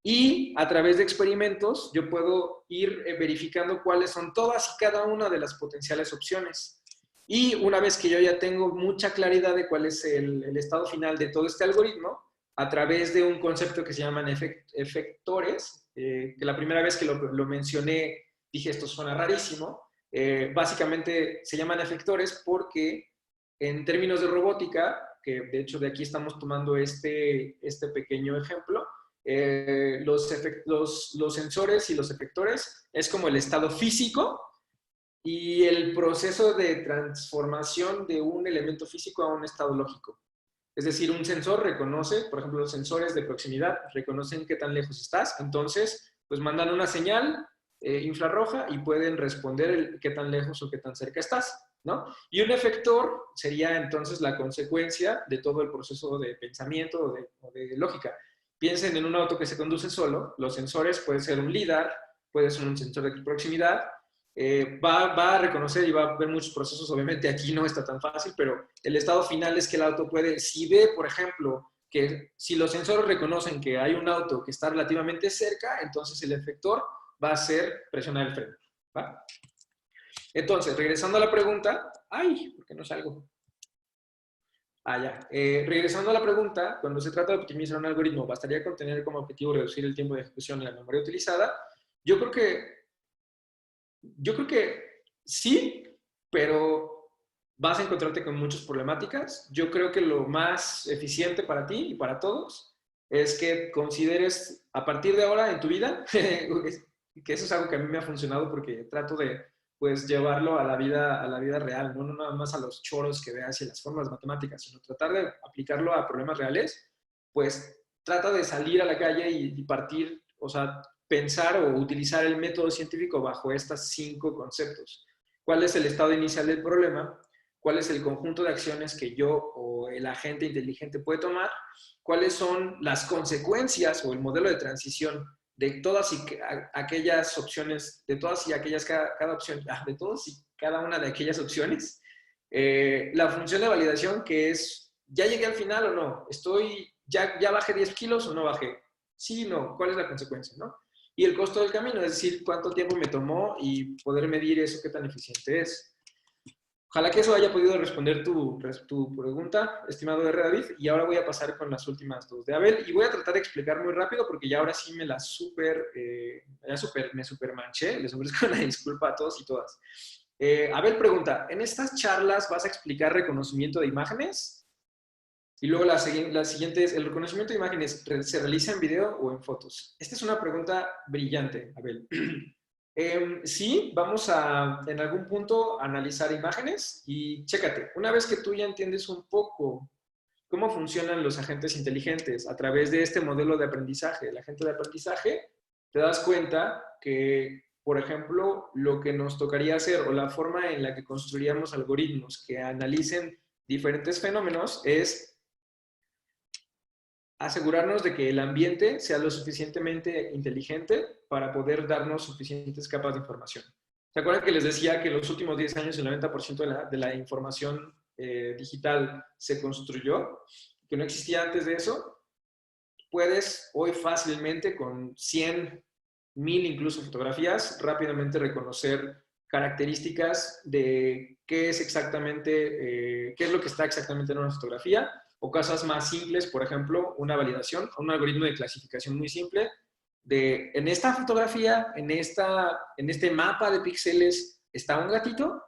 Y a través de experimentos yo puedo ir verificando cuáles son todas y cada una de las potenciales opciones. Y una vez que yo ya tengo mucha claridad de cuál es el estado final de todo este algoritmo, a través de un concepto que se llaman efectores, que la primera vez que lo mencioné dije esto suena rarísimo, básicamente se llaman efectores porque en términos de robótica, que de hecho de aquí estamos tomando este pequeño ejemplo, los sensores y los efectores es como el estado físico y el proceso de transformación de un elemento físico a un estado lógico. Es decir, un sensor reconoce, por ejemplo, los sensores de proximidad reconocen qué tan lejos estás, entonces pues mandan una señal infrarroja y pueden responder qué tan lejos o qué tan cerca estás, ¿no? Y un efector sería entonces la consecuencia de todo el proceso de pensamiento o de lógica. Piensen en un auto que se conduce solo, los sensores pueden ser un lidar, puede ser un sensor de proximidad, va a reconocer y va a ver muchos procesos, obviamente aquí no está tan fácil, pero el estado final es que el auto puede, si ve, por ejemplo, que si los sensores reconocen que hay un auto que está relativamente cerca, entonces el efector va a hacer presionar el freno, ¿va? Entonces, regresando a la pregunta, ¡ay! ¿Por qué no salgo? Ya. Regresando a la pregunta, cuando se trata de optimizar un algoritmo, ¿bastaría con tener como objetivo reducir el tiempo de ejecución en la memoria utilizada? Yo creo que sí, pero vas a encontrarte con muchas problemáticas. Yo creo que lo más eficiente para ti y para todos es que consideres a partir de ahora en tu vida, que eso es algo que a mí me ha funcionado porque trato de pues llevarlo a la vida real, ¿no? No nada más a los choros que veas y las fórmulas matemáticas, sino tratar de aplicarlo a problemas reales, pues trata de salir a la calle y partir, o sea, pensar o utilizar el método científico bajo estos 5 conceptos. ¿Cuál es el estado inicial del problema? ¿Cuál es el conjunto de acciones que yo o el agente inteligente puede tomar? ¿Cuáles son las consecuencias o el modelo de transición de todas y aquellas opciones, de todas y aquellas cada opción, de todas y cada una de aquellas opciones? La función de validación que es, ¿ya llegué al final o no? ¿Ya bajé 10 kilos o no bajé? Sí, no, ¿cuál es la consecuencia, no? Y el costo del camino, es decir, cuánto tiempo me tomó y poder medir eso, qué tan eficiente es. Ojalá que eso haya podido responder tu pregunta, estimado R. David, y ahora voy a pasar con las últimas 2 de Abel, y voy a tratar de explicar muy rápido porque ya ahora sí me super manché, les ofrezco una disculpa a todos y todas. Abel pregunta, ¿en estas charlas vas a explicar reconocimiento de imágenes? Y luego la siguiente es, ¿el reconocimiento de imágenes se realiza en video o en fotos? Esta es una pregunta brillante, Abel. Sí, vamos a en algún punto analizar imágenes y chécate, una vez que tú ya entiendes un poco cómo funcionan los agentes inteligentes a través de este modelo de aprendizaje, el agente de aprendizaje, te das cuenta que, por ejemplo, lo que nos tocaría hacer o la forma en la que construiríamos algoritmos que analicen diferentes fenómenos es asegurarnos de que el ambiente sea lo suficientemente inteligente para poder darnos suficientes capas de información. ¿Se acuerdan que les decía que en los últimos 10 años el 90% de la información digital se construyó? Que no existía antes de eso. Puedes hoy fácilmente con 100, 1000 incluso fotografías rápidamente reconocer características de qué es exactamente, qué es lo que está exactamente en una fotografía, o cosas más simples, por ejemplo, una validación, un algoritmo de clasificación muy simple, de en esta fotografía, en este mapa de píxeles, está un gatito.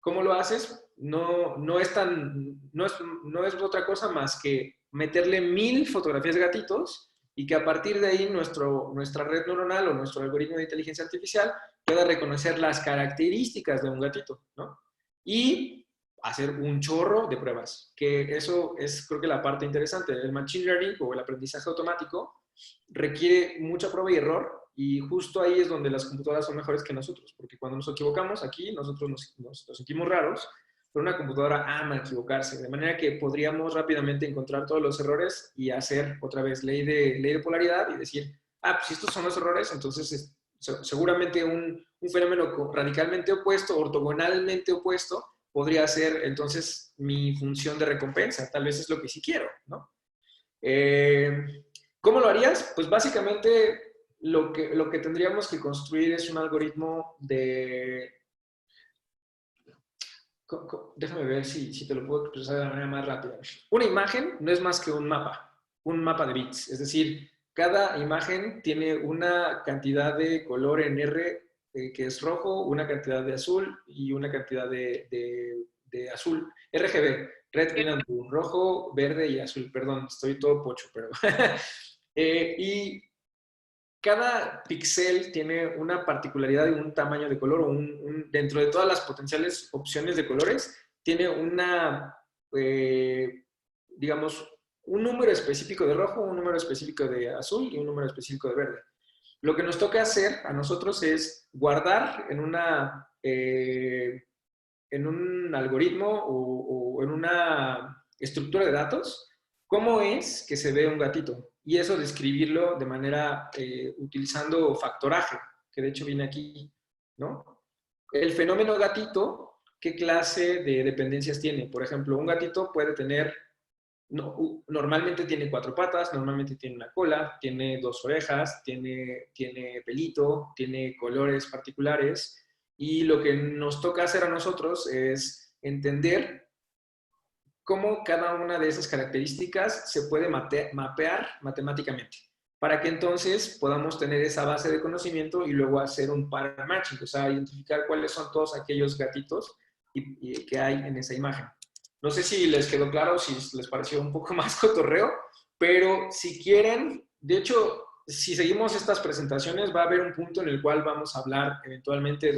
¿Cómo lo haces? No es otra cosa más que meterle 1000 fotografías de gatitos y que a partir de ahí nuestra red neuronal o nuestro algoritmo de inteligencia artificial pueda reconocer las características de un gatito, ¿no? Y hacer un chorro de pruebas, que eso es creo que la parte interesante. El machine learning o el aprendizaje automático requiere mucha prueba y error y justo ahí es donde las computadoras son mejores que nosotros, porque cuando nos equivocamos aquí nosotros nos sentimos raros, pero una computadora ama equivocarse, de manera que podríamos rápidamente encontrar todos los errores y hacer otra vez ley de polaridad y decir, pues si estos son los errores, entonces seguramente un fenómeno radicalmente opuesto, ortogonalmente opuesto, podría ser entonces mi función de recompensa. Tal vez es lo que sí quiero, ¿no? ¿Cómo lo harías? Pues básicamente lo que tendríamos que construir es un algoritmo de... Déjame ver si te lo puedo expresar de la manera más rápida. Una imagen no es más que un mapa de bits. Es decir, cada imagen tiene una cantidad de color en R que es rojo, una cantidad de azul y una cantidad de azul. RGB, Red, Green and Blue, rojo, verde y azul. Perdón, estoy todo pocho, pero... y cada píxel tiene una particularidad y un tamaño de color, dentro de todas las potenciales opciones de colores, tiene digamos, un número específico de rojo, un número específico de azul y un número específico de verde. Lo que nos toca hacer a nosotros es guardar en un algoritmo o en una estructura de datos cómo es que se ve un gatito y eso describirlo de manera utilizando factoraje, que de hecho viene aquí, ¿no? El fenómeno gatito, ¿qué clase de dependencias tiene? Por ejemplo, un gatito puede tener, normalmente tiene 4 patas, normalmente tiene una cola, tiene 2 orejas, tiene pelito, tiene colores particulares y lo que nos toca hacer a nosotros es entender cómo cada una de esas características se puede mapear matemáticamente, para que entonces podamos tener esa base de conocimiento y luego hacer un pattern matching, o sea, identificar cuáles son todos aquellos gatitos que hay en esa imagen. No sé si les quedó claro, si les pareció un poco más cotorreo, pero si quieren, de hecho, si seguimos estas presentaciones, va a haber un punto en el cual vamos a hablar eventualmente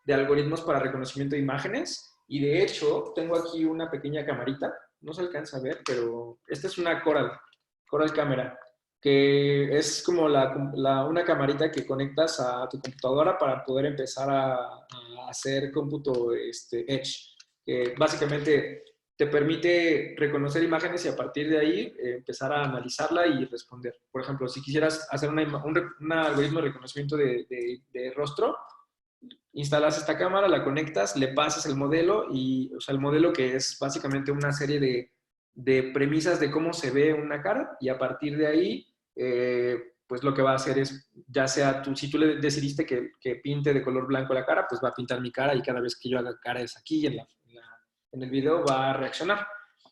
de algoritmos para reconocimiento de imágenes. Y de hecho, tengo aquí una pequeña camarita, no se alcanza a ver, pero esta es una Coral Camera, que es como una camarita que conectas a tu computadora para poder empezar a hacer cómputo Edge, que básicamente te permite reconocer imágenes y a partir de ahí empezar a analizarla y responder. Por ejemplo, si quisieras hacer un algoritmo de reconocimiento de rostro, instalas esta cámara, la conectas, le pasas el modelo y, o sea, el modelo que es básicamente una serie de premisas de cómo se ve una cara y a partir de ahí, pues lo que va a hacer es, ya sea tú, si tú le decidiste que pinte de color blanco la cara, pues va a pintar mi cara y cada vez que yo haga cara es aquí y en el video va a reaccionar.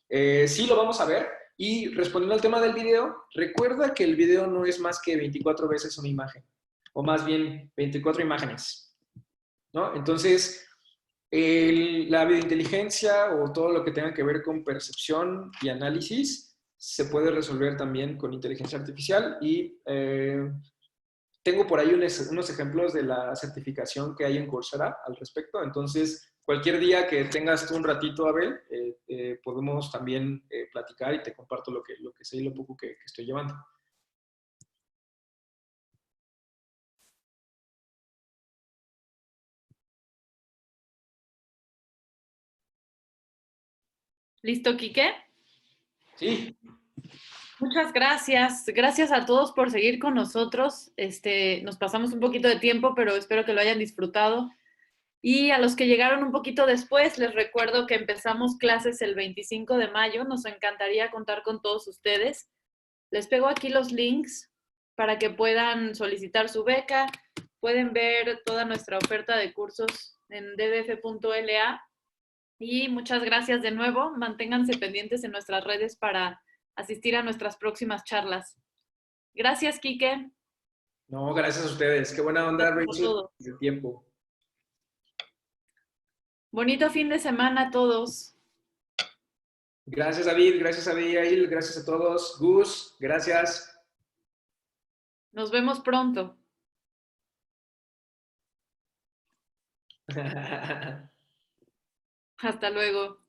Sí lo vamos a ver y respondiendo al tema del video, recuerda que el video no es más que 24 veces una imagen o más bien 24 imágenes. ¿No? Entonces, la videointeligencia o todo lo que tenga que ver con percepción y análisis se puede resolver también con inteligencia artificial y tengo por ahí unos ejemplos de la certificación que hay en Coursera al respecto. Entonces, cualquier día que tengas tú un ratito, Abel, podemos también platicar y te comparto lo que sé y lo poco que estoy llevando. ¿Listo, Quique? Sí. Muchas gracias. Gracias a todos por seguir con nosotros. Nos pasamos un poquito de tiempo, pero espero que lo hayan disfrutado. Y a los que llegaron un poquito después, les recuerdo que empezamos clases el 25 de mayo. Nos encantaría contar con todos ustedes. Les pego aquí los links para que puedan solicitar su beca. Pueden ver toda nuestra oferta de cursos en dbf.la. Y muchas gracias de nuevo. Manténganse pendientes en nuestras redes para asistir a nuestras próximas charlas. Gracias, Quique. No, gracias a ustedes. Qué buena onda, Gracias a Rachel, todos. el tiempo. Bonito fin de semana a todos. Gracias, David. Gracias, Abigail. Gracias a todos. Gus, gracias. Nos vemos pronto. Hasta luego.